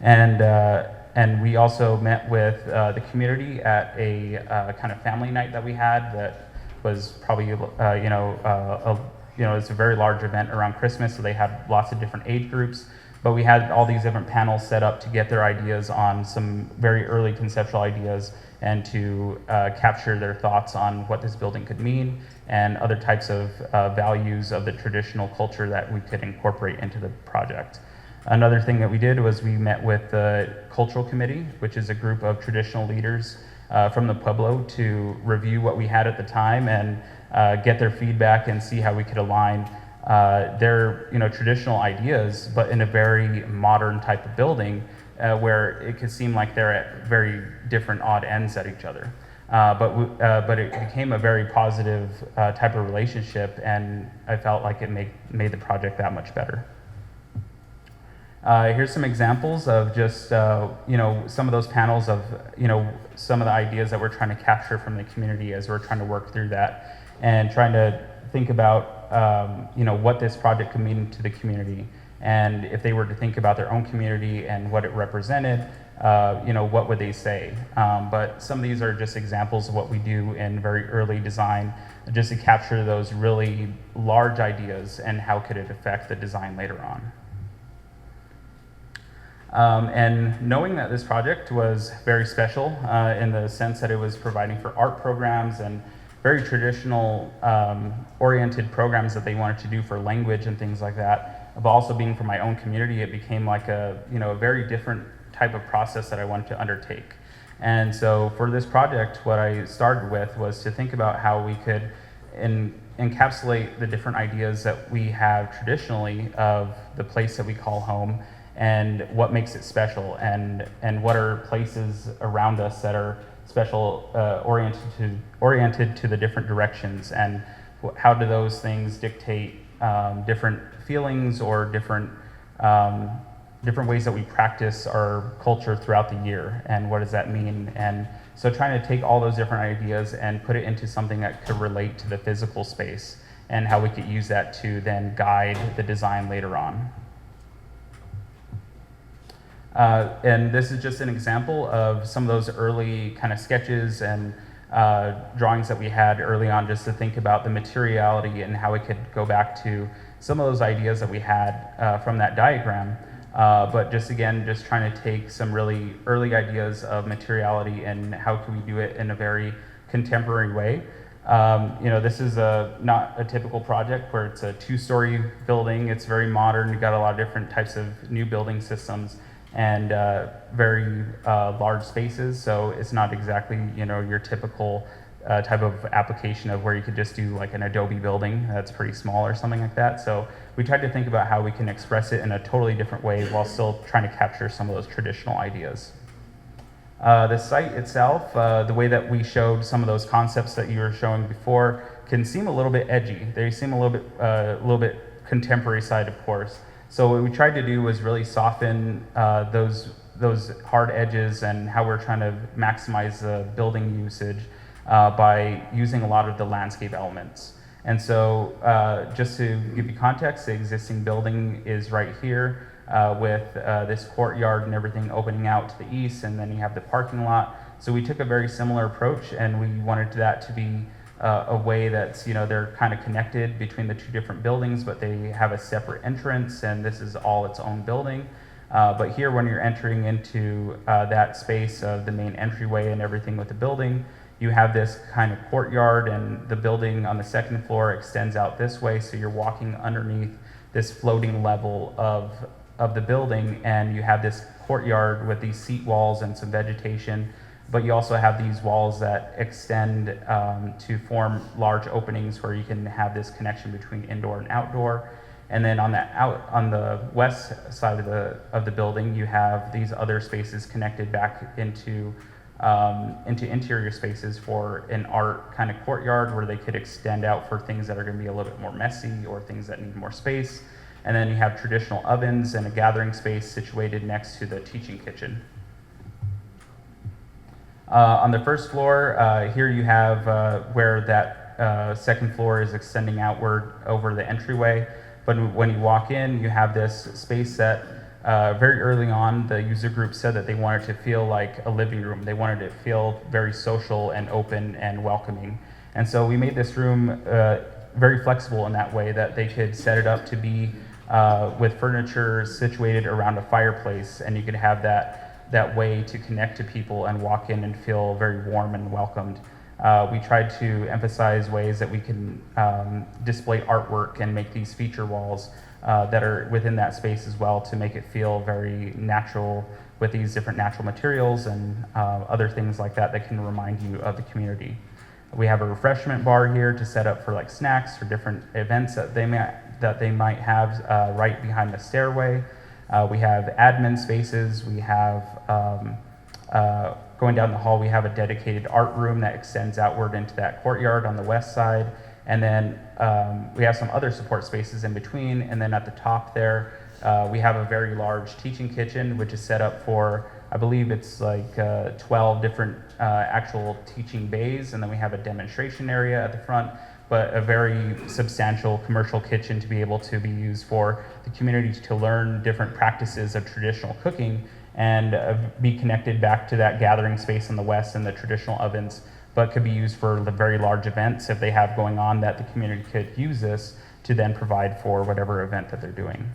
And we also met with the community at a kind of family night that we had that was probably, it's a very large event around Christmas, so they had lots of different age groups. But we had all these different panels set up to get their ideas on some very early conceptual ideas and to capture their thoughts on what this building could mean and other types of values of the traditional culture that we could incorporate into the project. Another thing that we did was we met with the Cultural Committee, which is a group of traditional leaders from the Pueblo, to review what we had at the time and get their feedback and see how we could align their traditional ideas, but in a very modern type of building where it could seem like they're at very different odd ends at each other. But it became a very positive type of relationship, and I felt like it made the project that much better. Here's some examples of just some of those panels of some of the ideas that we're trying to capture from the community as we're trying to work through that and trying to think about what this project could mean to the community, and if they were to think about their own community and what it represented, what would they say? But some of these are just examples of what we do in very early design, just to capture those really large ideas and how could it affect the design later on. And knowing that this project was very special in the sense that it was providing for art programs and very traditional oriented programs that they wanted to do for language and things like that, but also being for my own community, it became like a very different type of process that I wanted to undertake. And so for this project, what I started with was to think about how we could encapsulate the different ideas that we have traditionally of the place that we call home, and what makes it special, and what are places around us that are special, oriented to the different directions, and how do those things dictate different feelings or different ways that we practice our culture throughout the year, and what does that mean? And so trying to take all those different ideas and put it into something that could relate to the physical space, and how we could use that to then guide the design later on. And this is just an example of some of those early kind of sketches and drawings that we had early on, just to think about the materiality and how it could go back to some of those ideas that we had from that diagram. But just trying to take some really early ideas of materiality and how can we do it in a very contemporary way. This is not a typical project where it's a two-story building. It's very modern. You've got a lot of different types of new building systems and very large spaces, so it's not exactly your typical type of application of where you could just do like an Adobe building that's pretty small or something like that. So we tried to think about how we can express it in a totally different way while still trying to capture some of those traditional ideas. The site itself, the way that we showed some of those concepts that you were showing before, can seem a little bit edgy. They seem a little bit contemporary side, of course. So what we tried to do was really soften those hard edges and how we're trying to maximize the building usage by using a lot of the landscape elements. And so just to give you context, the existing building is right here with this courtyard and everything opening out to the east, and then you have the parking lot. So we took a very similar approach, and we wanted that to be a way that's, they're kind of connected between the two different buildings, but they have a separate entrance, and this is all its own building. But here, when you're entering into that space of the main entryway and everything with the building, you have this kind of courtyard, and the building on the second floor extends out this way, so you're walking underneath this floating level of the building, and you have this courtyard with these seat walls and some vegetation. But you also have these walls that extend to form large openings where you can have this connection between indoor and outdoor. And then on the west side of the building, you have these other spaces connected back into interior spaces for an art kind of courtyard where they could extend out for things that are going to be a little bit more messy or things that need more space. And then you have traditional ovens and a gathering space situated next to the teaching kitchen. On the first floor, here you have where that second floor is extending outward over the entryway. But when you walk in, you have this space that very early on, the user group said that they wanted to feel like a living room. They wanted it to feel very social and open and welcoming. And so we made this room very flexible in that way, that they could set it up to be with furniture situated around a fireplace, and you could have that way to connect to people and walk in and feel very warm and welcomed. We tried to emphasize ways that we can display artwork and make these feature walls that are within that space as well, to make it feel very natural with these different natural materials and other things like that that can remind you of the community. We have a refreshment bar here to set up for like snacks or different events that they might have right behind the stairway. We have admin spaces. We have going down the hall, we have a dedicated art room that extends outward into that courtyard on the west side. And then we have some other support spaces in between. And then at the top there, we have a very large teaching kitchen, which is set up for, I believe it's like 12 different actual teaching bays. And then we have a demonstration area at the front, but a very substantial commercial kitchen to be able to be used for the community to learn different practices of traditional cooking and be connected back to that gathering space in the west and the traditional ovens, but could be used for the very large events if they have going on, that the community could use this to then provide for whatever event that they're doing.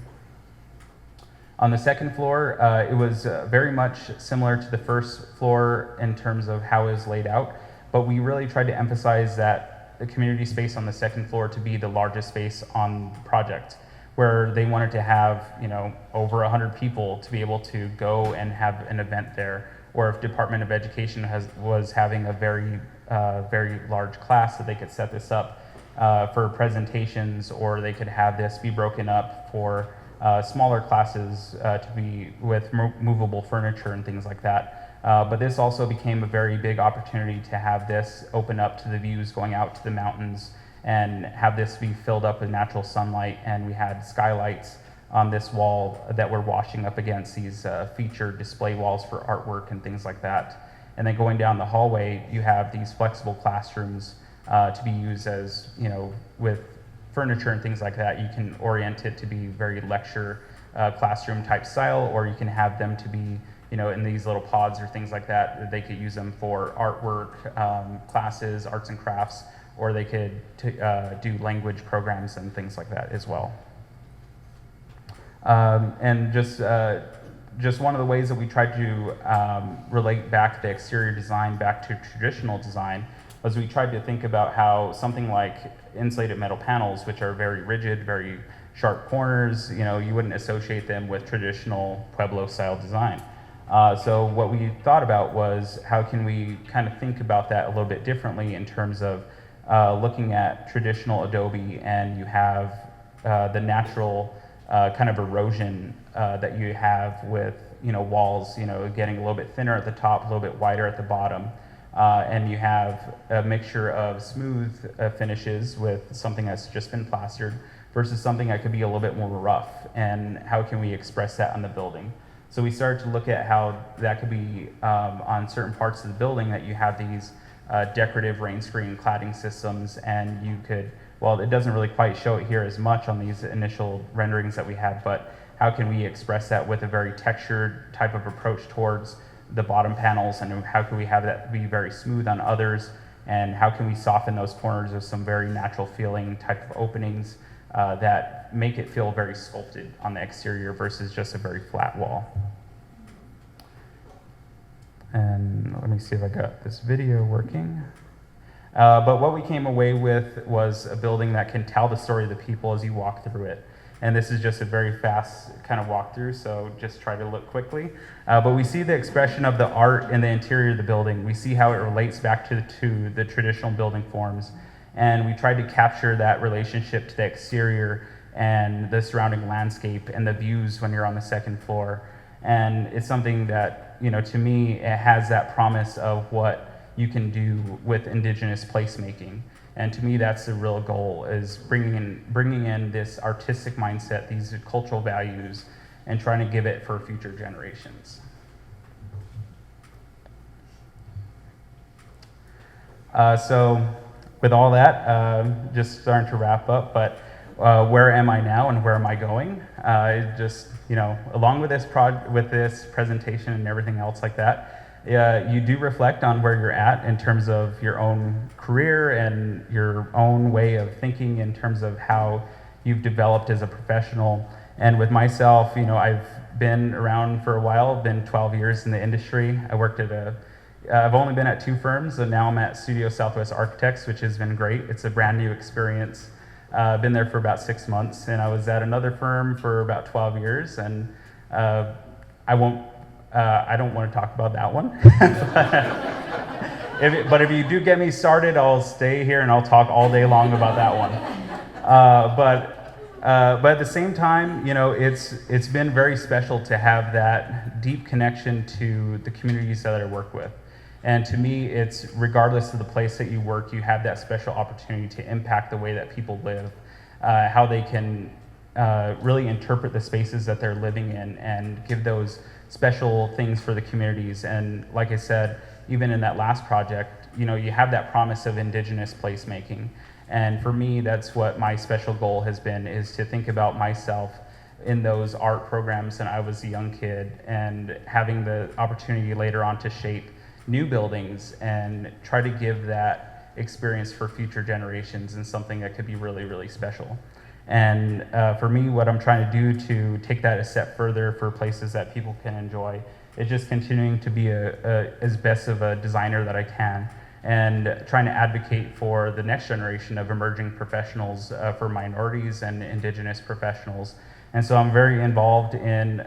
On the second floor, it was very much similar to the first floor in terms of how it was laid out, but we really tried to emphasize that the community space on the second floor to be the largest space on the project, where they wanted to have, over 100 people to be able to go and have an event there. Or if Department of Education was having a very large class, that they could set this up for presentations, or they could have this be broken up for smaller classes to be with movable furniture and things like that. But this also became a very big opportunity to have this open up to the views going out to the mountains and have this be filled up with natural sunlight. And we had skylights on this wall that were washing up against these featured display walls for artwork and things like that. And then going down the hallway, you have these flexible classrooms to be used as, with furniture and things like that. You can orient it to be very lecture classroom type style, or you can have them to be, in these little pods or things like that. They could use them for artwork classes, arts and crafts, or they could do language programs and things like that as well. And just one of the ways that we tried to relate back the exterior design back to traditional design was we tried to think about how something like insulated metal panels, which are very rigid, very sharp corners, you wouldn't associate them with traditional Pueblo style design. So what we thought about was how can we kind of think about that a little bit differently in terms of looking at traditional adobe, and you have the natural kind of erosion that you have with walls, getting a little bit thinner at the top, a little bit wider at the bottom, and you have a mixture of smooth finishes with something that's just been plastered versus something that could be a little bit more rough, and how can we express that on the building. So we started to look at how that could be on certain parts of the building, that you have these decorative rain screen cladding systems, and you could, well, it doesn't really quite show it here as much on these initial renderings that we had, but how can we express that with a very textured type of approach towards the bottom panels, and how can we have that be very smooth on others, and how can we soften those corners with some very natural feeling type of openings that make it feel very sculpted on the exterior versus just a very flat wall. And let me see if I got this video working. But what we came away with was a building that can tell the story of the people as you walk through it. And this is just a very fast kind of walkthrough, so just try to look quickly. But we see the expression of the art in the interior of the building. We see how it relates back to the traditional building forms. And we tried to capture that relationship to the exterior and the surrounding landscape and the views when you're on the second floor. And it's something that, to me, it has that promise of what you can do with Indigenous placemaking. And to me, that's the real goal, is bringing in this artistic mindset, these cultural values, and trying to give it for future generations. So with all that, just starting to wrap up, but where am I now and where am I going? Just, you know, along with this presentation and everything else like that, you do reflect on where you're at in terms of your own career and your own way of thinking in terms of how you've developed as a professional. And with myself, you know, I've been around for a while, been 12 years in the industry. I worked at I've only been at 2 firms, and now I'm at Studio Southwest Architects, which has been great. It's a brand new experience. I've been there for about 6 months, and I was at another firm for about 12 years, and I don't want to talk about that one. But if you do get me started, I'll stay here and I'll talk all day long about that one. But at the same time, you know, it's been very special to have that deep connection to the communities that I work with. And to me, it's regardless of the place that you work, you have that special opportunity to impact the way that people live, how they can really interpret the spaces that they're living in and give those special things for the communities. And like I said, even in that last project, you know, you have that promise of Indigenous placemaking. And for me, that's what my special goal has been, is to think about myself in those art programs when I was a young kid, and having the opportunity later on to shape new buildings and try to give that experience for future generations and something that could be really, really special. And for me, what I'm trying to do to take that a step further for places that people can enjoy is just continuing to be as best of a designer that I can, and trying to advocate for the next generation of emerging professionals, for minorities and Indigenous professionals. And so I'm very involved in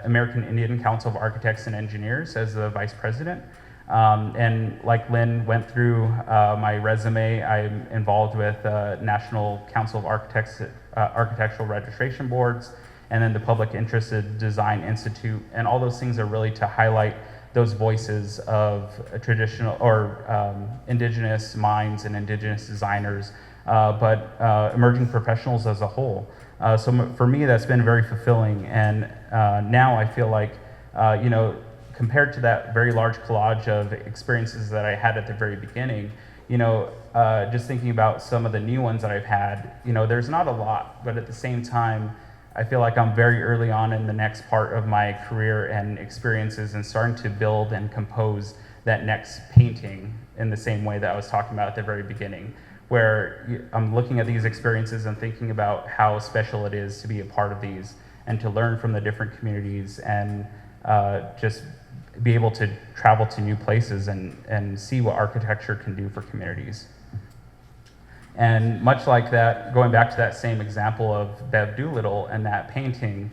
American Indian Council of Architects and Engineers as the vice president. And like Lynn went through my resume, I'm involved with National Council of Architects, Architectural Registration Boards, and then the Public Interested Design Institute. And all those things are really to highlight those voices of traditional or Indigenous minds and Indigenous designers, but emerging professionals as a whole. So for me, that's been very fulfilling. And now I feel like, you know, compared to that very large collage of experiences that I had at the very beginning, you know, just thinking about some of the new ones that I've had, you know, there's not a lot, but at the same time, I feel like I'm very early on in the next part of my career and experiences, and starting to build and compose that next painting in the same way that I was talking about at the very beginning, where I'm looking at these experiences and thinking about how special it is to be a part of these and to learn from the different communities, and just be able to travel to new places and see what architecture can do for communities. And much like that, going back to that same example of Bev Doolittle and that painting,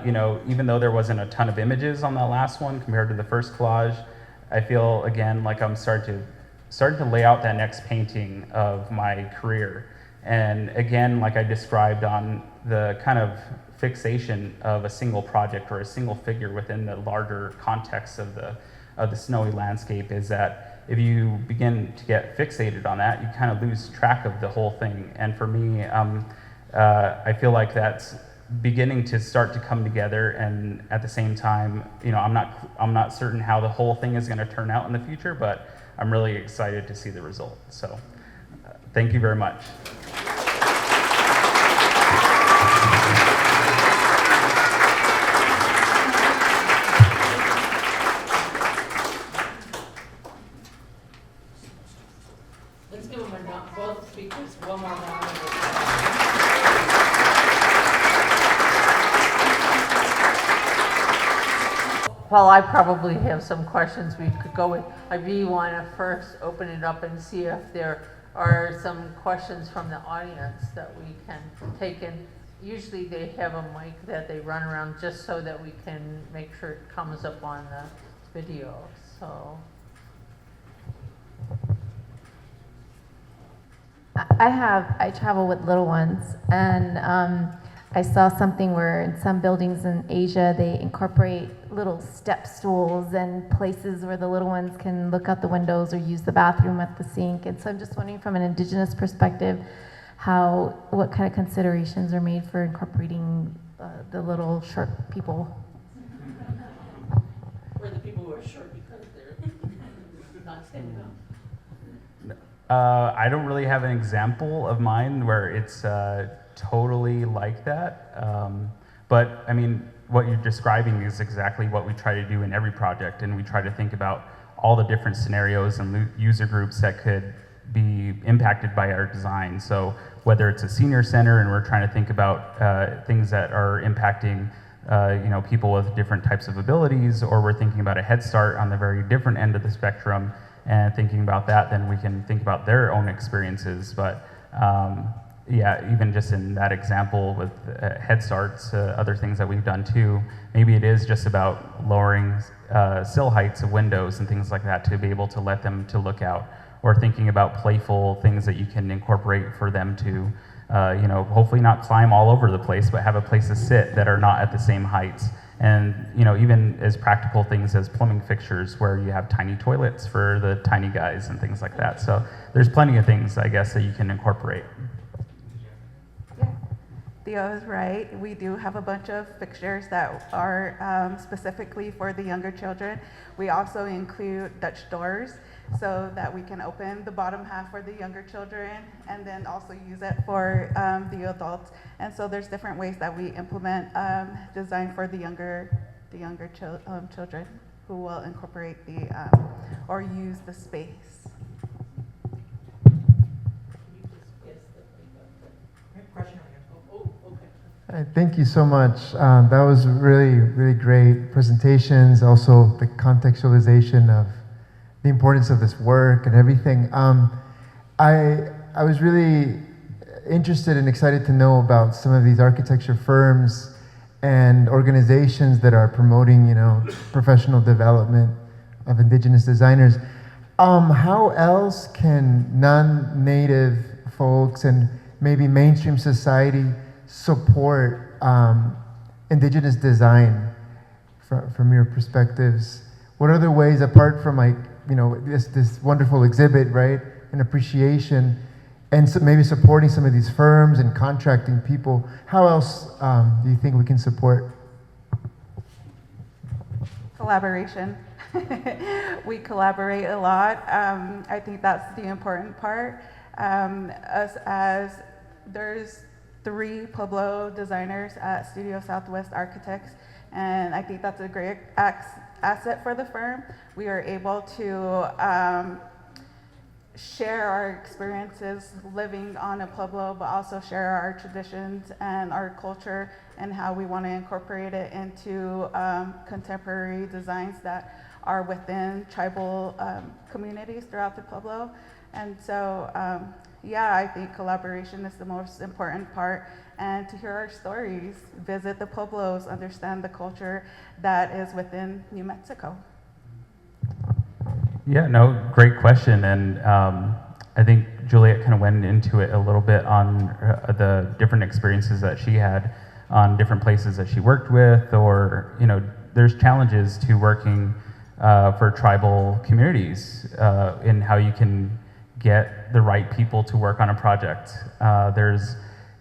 you know, even though there wasn't a ton of images on that last one compared to the first collage, I feel again like I'm starting to lay out that next painting of my career. And again, like I described on the kind of fixation of a single project or a single figure within the larger context of the snowy landscape, is that if you begin to get fixated on that, you kind of lose track of the whole thing. And for me, I feel like that's beginning to start to come together. And at the same time, you know, I'm not certain how the whole thing is going to turn out in the future, but I'm really excited to see the result. So thank you very much. Let's give them both speakers one more round. Well, I probably have some questions we could go with. I really want to first open it up and see if there are some questions from the audience that we can take in. Usually they have a mic that they run around just so that we can make sure it comes up on the video. So. I travel with little ones, and I saw something where in some buildings in Asia they incorporate little step stools and places where the little ones can look out the windows or use the bathroom at the sink. And so I'm just wondering, from an Indigenous perspective, what kind of considerations are made for incorporating the little short people? Or the people who are short because they're not standing up. I don't really have an example of mine where it's totally like that. But I mean, what you're describing is exactly what we try to do in every project, and we try to think about all the different scenarios and user groups that could be impacted by our design. So whether it's a senior center and we're trying to think about things that are impacting people with different types of abilities, or we're thinking about a Head Start on the very different end of the spectrum and thinking about that, then we can think about their own experiences. But yeah, even just in that example with Head Starts, other things that we've done too, maybe it is just about lowering sill heights of windows and things like that to be able to let them to look out, or thinking about playful things that you can incorporate for them to, hopefully not climb all over the place, but have a place to sit that are not at the same heights. And even as practical things as plumbing fixtures where you have tiny toilets for the tiny guys and things like that. So there's plenty of things, I guess, that you can incorporate. Yeah, Theo is right. We do have a bunch of fixtures that are specifically for the younger children. We also include Dutch doors so that we can open the bottom half for the younger children and then also use it for the adults. And so there's different ways that we implement design for the younger children who will incorporate or use the space. Thank you so much. That was really, really great presentations. Also, the contextualization of the importance of this work and everything. I was really interested and excited to know about some of these architecture firms and organizations that are promoting, professional development of Indigenous designers. How else can non-native folks and maybe mainstream society support Indigenous design from your perspectives? What other ways, apart from this wonderful exhibit, right, and appreciation, and so maybe supporting some of these firms and contracting people, how else do you think we can support? Collaboration. We collaborate a lot. I think that's the important part. There's 3 Pueblo designers at Studio Southwest Architects, and I think that's a great asset for the firm. We are able to share our experiences living on a Pueblo, but also share our traditions and our culture and how we want to incorporate it into contemporary designs that are within tribal communities throughout the Pueblo. And so, I think collaboration is the most important part, and to hear our stories, visit the Pueblos, understand the culture that is within New Mexico. Yeah, no, great question. And I think Juliet kind of went into it a little bit on the different experiences that she had on different places that she worked with, or, there's challenges to working for tribal communities in how you can get the right people to work on a project.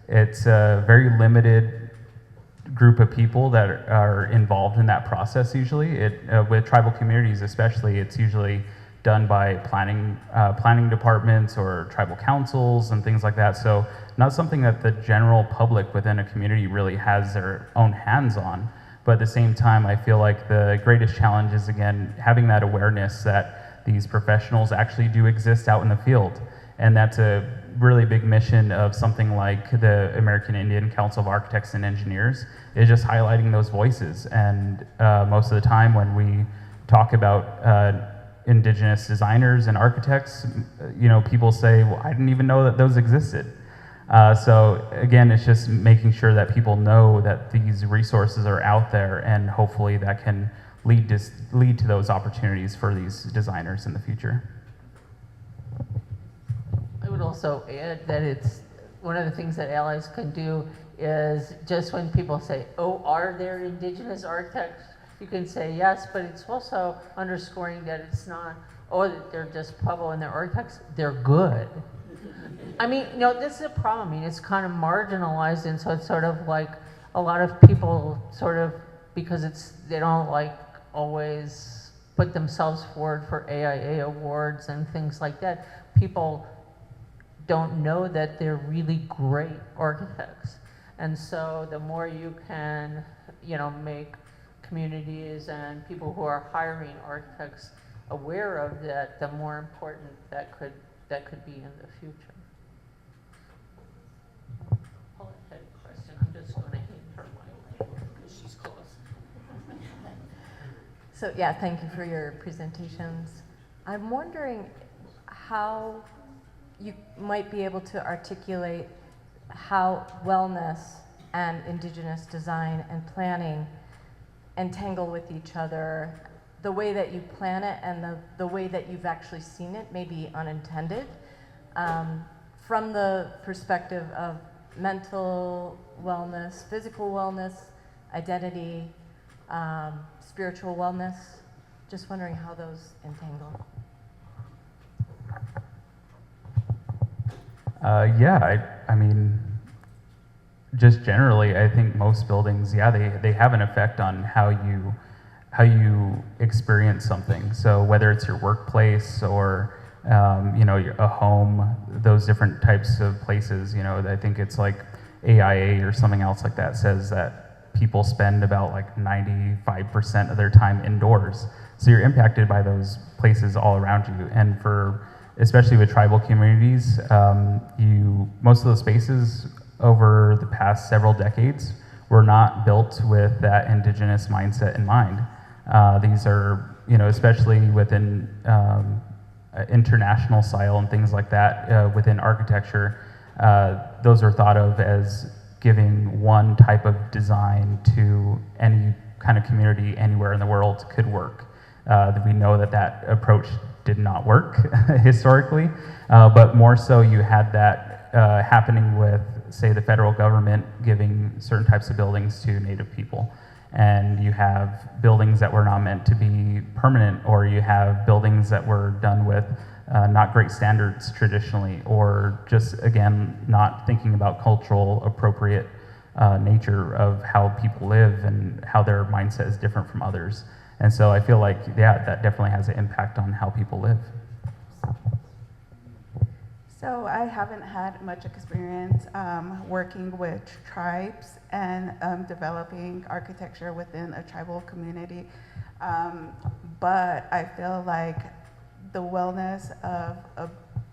It's a very limited group of people that are involved in that process usually. With tribal communities especially, it's usually done by planning departments or tribal councils and things like that. So not something that the general public within a community really has their own hands on. But at the same time, I feel like the greatest challenge is, again, having that awareness that these professionals actually do exist out in the field. And that's a really big mission of something like the American Indian Council of Architects and Engineers, is just highlighting those voices. And most of the time when we talk about Indigenous designers and architects, people say, well, I didn't even know that those existed. So again, it's just making sure that people know that these resources are out there, and hopefully that can lead to those opportunities for these designers in the future. I would also add that it's one of the things that allies can do is just when people say, oh, are there Indigenous architects? you can say yes, but it's also underscoring that it's not, oh, that they're just Pueblo and they're architects, they're good. I mean, you know, this is a problem. I mean, it's kind of marginalized, and so it's sort of like a lot of people sort of, because they don't like always put themselves forward for AIA awards and things like that. People don't know that they're really great architects. And so the more you can, you know, make communities and people who are hiring architects aware of that, the more important that could be in the future. Paula had a question. I'm just going to hand her my mic because she's close. So yeah, thank you for your presentations. I'm wondering how you might be able to articulate how wellness and Indigenous design and planning entangle with each other, the way that you plan it and the way that you've actually seen it, maybe unintended, from the perspective of mental wellness, physical wellness, identity, spiritual wellness. Just wondering how those entangle. I mean, just generally, I think most buildings, they have an effect on how you experience something. So whether it's your workplace or a home, those different types of places, I think it's like AIA or something else like that says that people spend about like 95% of their time indoors. So you're impacted by those places all around you. And especially with tribal communities, most of those spaces over the past several decades were not built with that Indigenous mindset in mind. These are, especially within international style and things like that, within architecture, those are thought of as giving one type of design to any kind of community anywhere in the world could work. We know that approach did not work historically, but more so you had that happening with, say, the federal government giving certain types of buildings to Native people. And you have buildings that were not meant to be permanent, or you have buildings that were done with not great standards traditionally, or just, again, not thinking about cultural appropriate nature of how people live and how their mindset is different from others. And so I feel like, that definitely has an impact on how people live. So I haven't had much experience working with tribes and developing architecture within a tribal community, but I feel like the wellness of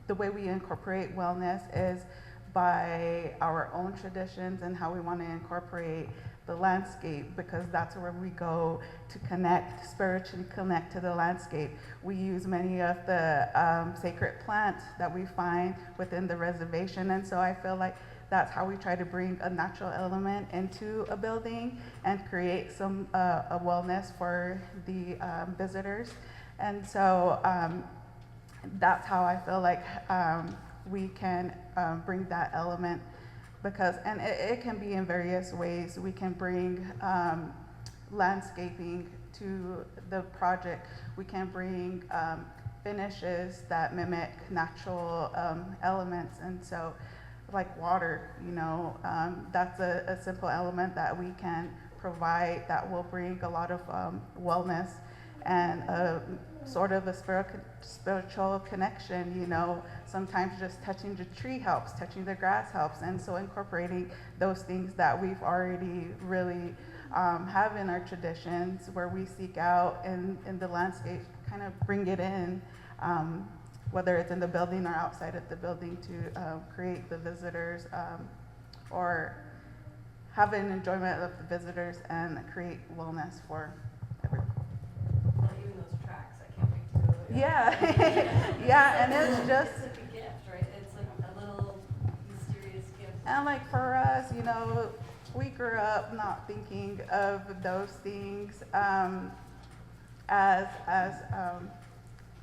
the way we incorporate wellness is by our own traditions and how we want to incorporate the landscape, because that's where we go to connect, spiritually connect to the landscape. We use many of the sacred plants that we find within the reservation, and so I feel like that's how we try to bring a natural element into a building and create some a wellness for the visitors. And so that's how I feel like we can bring that element. And it can be in various ways. We can bring landscaping to the project. We can bring finishes that mimic natural elements. And so, like water, that's a simple element that we can provide that will bring a lot of wellness and sort of a spiritual connection. Sometimes just touching the tree helps, touching the grass helps, and so incorporating those things that we've already really have in our traditions, where we seek out in the landscape, kind of bring it in, whether it's in the building or outside of the building, to create the visitors or have an enjoyment of the visitors and create wellness for everyone. Yeah, yeah, and it's just like a gift, right? It's like a little mysterious gift. And like for us, we grew up not thinking of those things as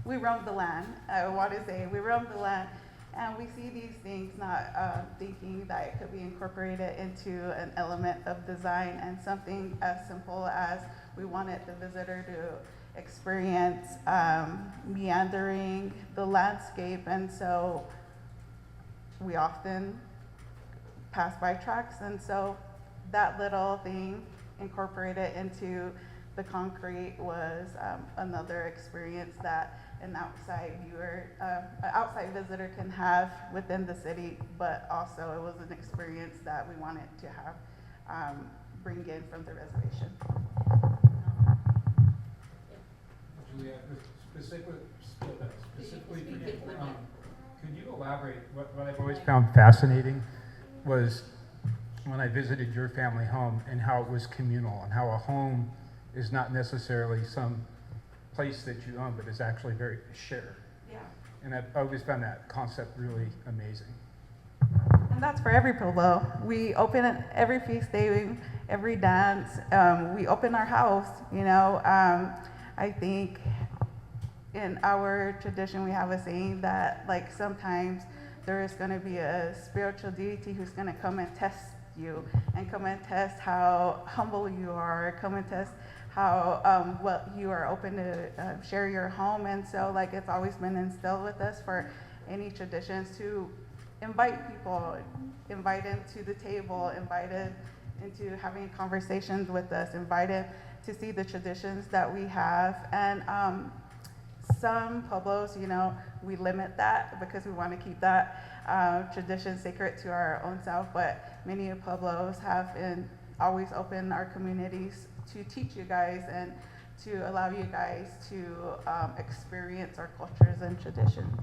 we roamed the land. I want to say we roamed the land, And we see these things not thinking that it could be incorporated into an element of design, and something as simple as we wanted the visitor to experience meandering the landscape, and so we often pass by tracks, and so that little thing incorporated into the concrete was another experience that an outside viewer, outside visitor can have within the city, but also it was an experience that we wanted to have bring in from the reservation. Juliet, specifically for you, could you elaborate? What I've always found fascinating was when I visited your family home and how it was communal, and how a home is not necessarily some place that you own, but is actually very shared. Yeah. And I've always found that concept really amazing. And that's for every Pueblo. We open it every feast day, every dance. We open our house, you know. I think in our tradition, we have a saying that, like, sometimes there is going to be a spiritual deity who's going to come and test you, and come and test how humble you are, come and test how well you are open to share your home. And so, like, it's always been instilled with us for any traditions to invite people, invite them to the table, invited into having conversations with us, invited to see the traditions that we have. And some Pueblos, you know, we limit that because we want to keep that tradition sacred to our own self, but many Pueblos have always opened our communities to teach you guys and to allow you guys to experience our cultures and traditions.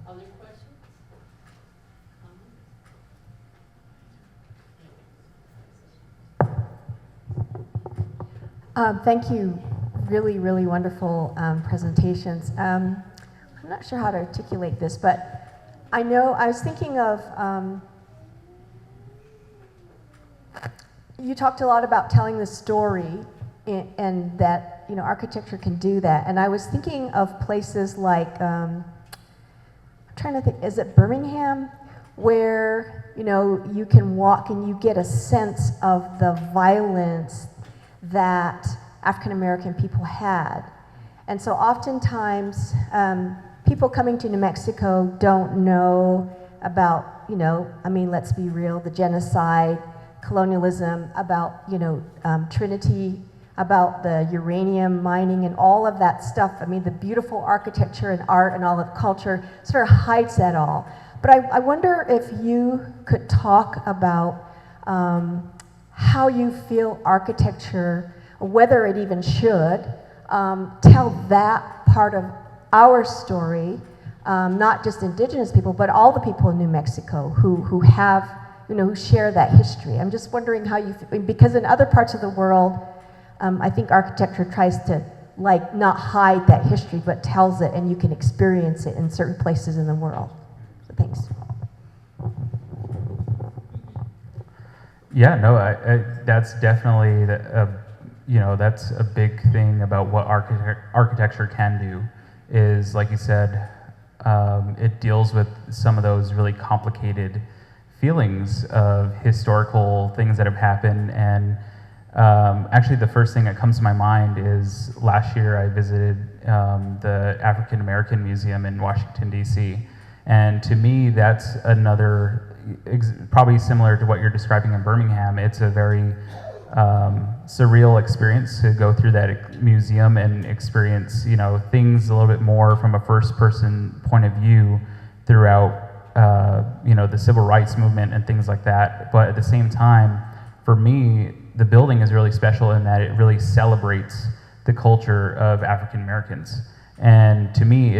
Other questions? Thank you. Really, really wonderful presentations. I'm not sure how to articulate this, but I know I was thinking of, you talked a lot about telling the story, and that, you know, architecture can do that. And I was thinking of places like, I'm trying to think, is it Birmingham? Where, you know, you can walk and you get a sense of the violence that African American people had. And so oftentimes, people coming to New Mexico don't know about, you know, I mean, let's be real, the genocide, colonialism, about, you know, Trinity, about the uranium mining and all of that stuff. I mean, the beautiful architecture and art and all of culture sort of hides that all. But I wonder if you could talk about how you feel architecture, whether it even should, tell that part of our story, not just indigenous people, but all the people in New Mexico who have, you know, who share that history. I'm just wondering how you feel, because in other parts of the world, I think architecture tries to, like, not hide that history, but tells it, and you can experience it in certain places in the world. So thanks. Yeah, no, that's definitely you know, that's a big thing about what architecture can do. Is, like you said, it deals with some of those really complicated feelings of historical things that have happened. And actually, the first thing that comes to my mind is last year I visited the African American Museum in Washington, D.C. And to me, that's another, probably similar to what you're describing in Birmingham. It's a very surreal experience to go through that museum and experience, you know, things a little bit more from a first-person point of view throughout, you know, the civil rights movement and things like that. But at the same time, for me, the building is really special in that it really celebrates the culture of African Americans. And to me,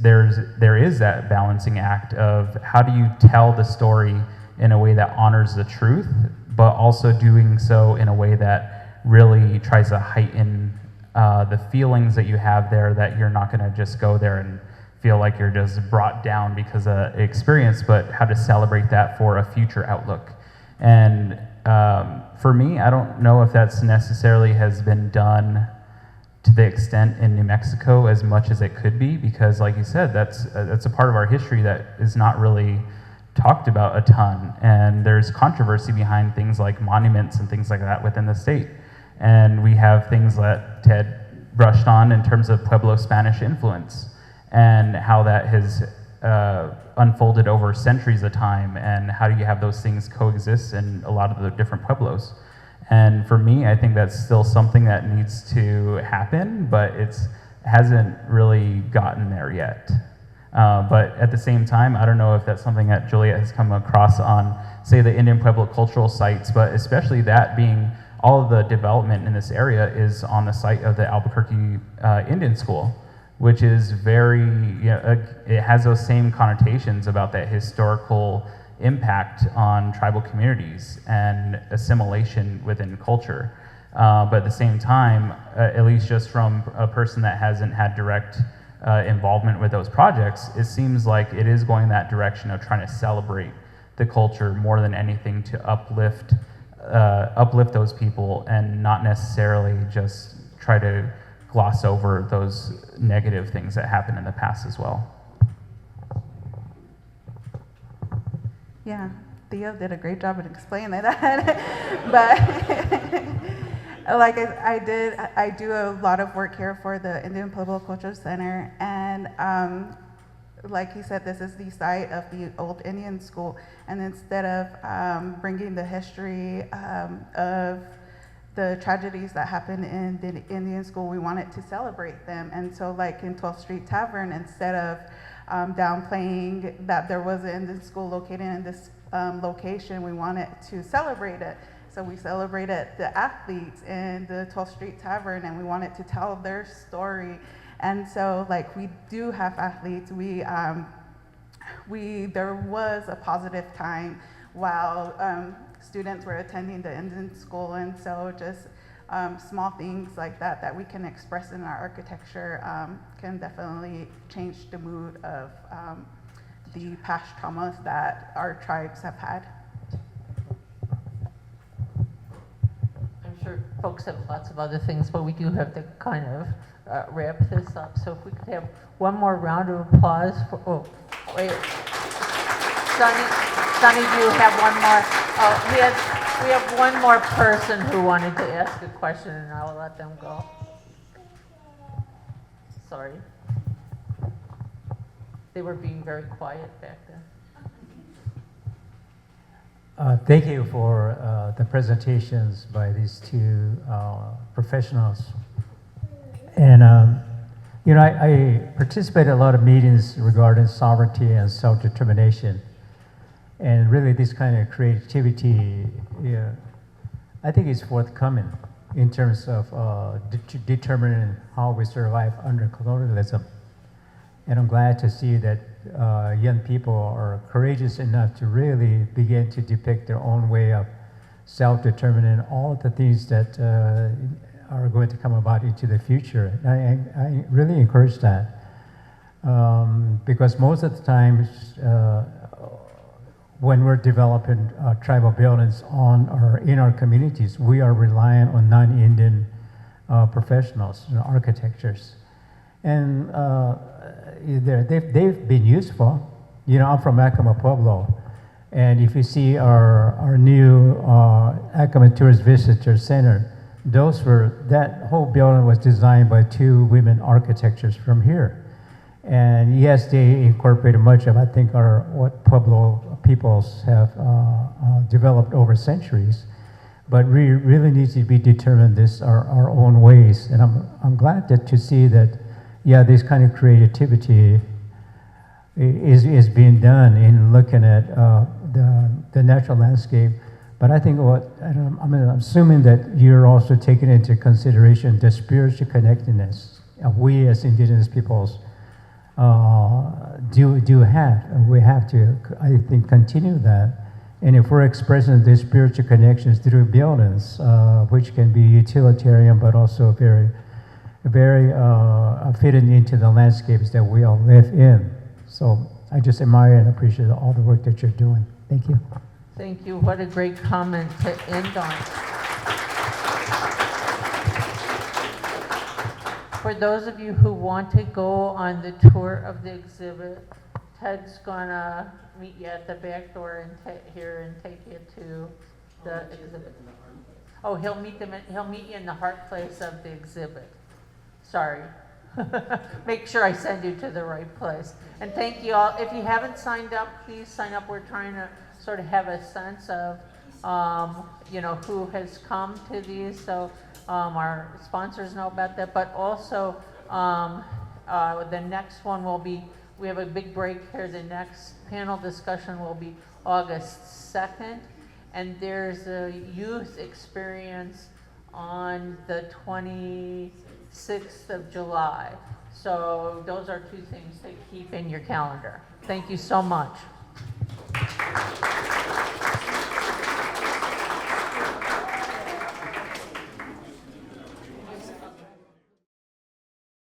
there is that balancing act of how do you tell the story in a way that honors the truth, but also doing so in a way that really tries to heighten the feelings that you have there, that you're not gonna just go there and feel like you're just brought down because of experience, but how to celebrate that for a future outlook. And for me, I don't know if that's necessarily has been done to the extent in New Mexico as much as it could be, because like you said, that's a part of our history that is not really talked about a ton, and there's controversy behind things like monuments and things like that within the state. And we have things that Ted brushed on in terms of Pueblo Spanish influence and how that has unfolded over centuries of time, and how do you have those things coexist in a lot of the different pueblos. And for me, I think that's still something that needs to happen, but it hasn't really gotten there yet. But at the same time, I don't know if that's something that Juliet has come across on, say, the Indian Pueblo cultural sites, but especially that being all of the development in this area is on the site of the Albuquerque Indian School, which is very, it has those same connotations about that historical impact on tribal communities and assimilation within culture. But at the same time, at least just from a person that hasn't had direct involvement with those projects, it seems like it is going that direction of trying to celebrate the culture more than anything, to uplift those people and not necessarily just try to gloss over those negative things that happened in the past as well. Yeah, Theo did a great job of explaining that. But like I do a lot of work here for the Indian Pueblo Cultural Center, and like he said, this is the site of the old Indian school, and instead of bringing the history of the tragedies that happened in the Indian school, we wanted to celebrate them. And so like in 12th Street Tavern, instead of downplaying that there was an Indian school located in this location, we wanted to celebrate it. So we celebrated the athletes in the 12th Street Tavern, and we wanted to tell their story. And so like we do have athletes. There was a positive time while students were attending the Indian school, and so just small things like that we can express in our architecture can definitely change the mood of the past traumas that our tribes have had. I'm sure folks have lots of other things, but we do have to kind of wrap this up. So if we could have one more round of applause for, oh, wait. Sonny, do you have one more? Oh, we have one more person who wanted to ask a question, and I will let them go. Sorry. They were being very quiet back there. Thank you for the presentations by these two professionals. And, I participate in a lot of meetings regarding sovereignty and self-determination. And really this kind of creativity, I think is forthcoming in terms of determining how we survive under colonialism. And I'm glad to see that young people are courageous enough to really begin to depict their own way of self-determining all of the things that are going to come about into the future. I really encourage that because most of the times when we're developing tribal buildings in our communities, we are relying on non-Indian professionals, architects. And they've been useful. I'm from Isleta Pueblo, and if you see our new Isleta Tourist Visitor Center, that whole building was designed by two women architects from here. And yes, they incorporated much of, I think, what Pueblo peoples have developed over centuries, but we really need to be determined our own ways. And I'm glad to see that, this kind of creativity is being done in looking at the natural landscape. But I think I'm assuming that you're also taking into consideration the spiritual connectedness we as indigenous peoples do have. And we have to, I think, continue that. And if we're expressing these spiritual connections through buildings, which can be utilitarian, but also very fitting into the landscapes that we all live in. So I just admire and appreciate all the work that you're doing. Thank you. Thank you. What a great comment to end on. for those of you who want to go on the tour of the exhibit, Ted's gonna meet you at the back door and here and take you to the exhibit. Oh, he'll meet you in the heart place of the exhibit. Sorry. Make sure I send you to the right place. And thank you all. If you haven't signed up, please sign up. We're trying to sort of have a sense of, who has come to these. So our sponsors know about that. But also, the next one will be, we have a big break here. The next panel discussion will be August 2nd. And there's a youth experience on the 26th of July. So those are two things to keep in your calendar. Thank you so much.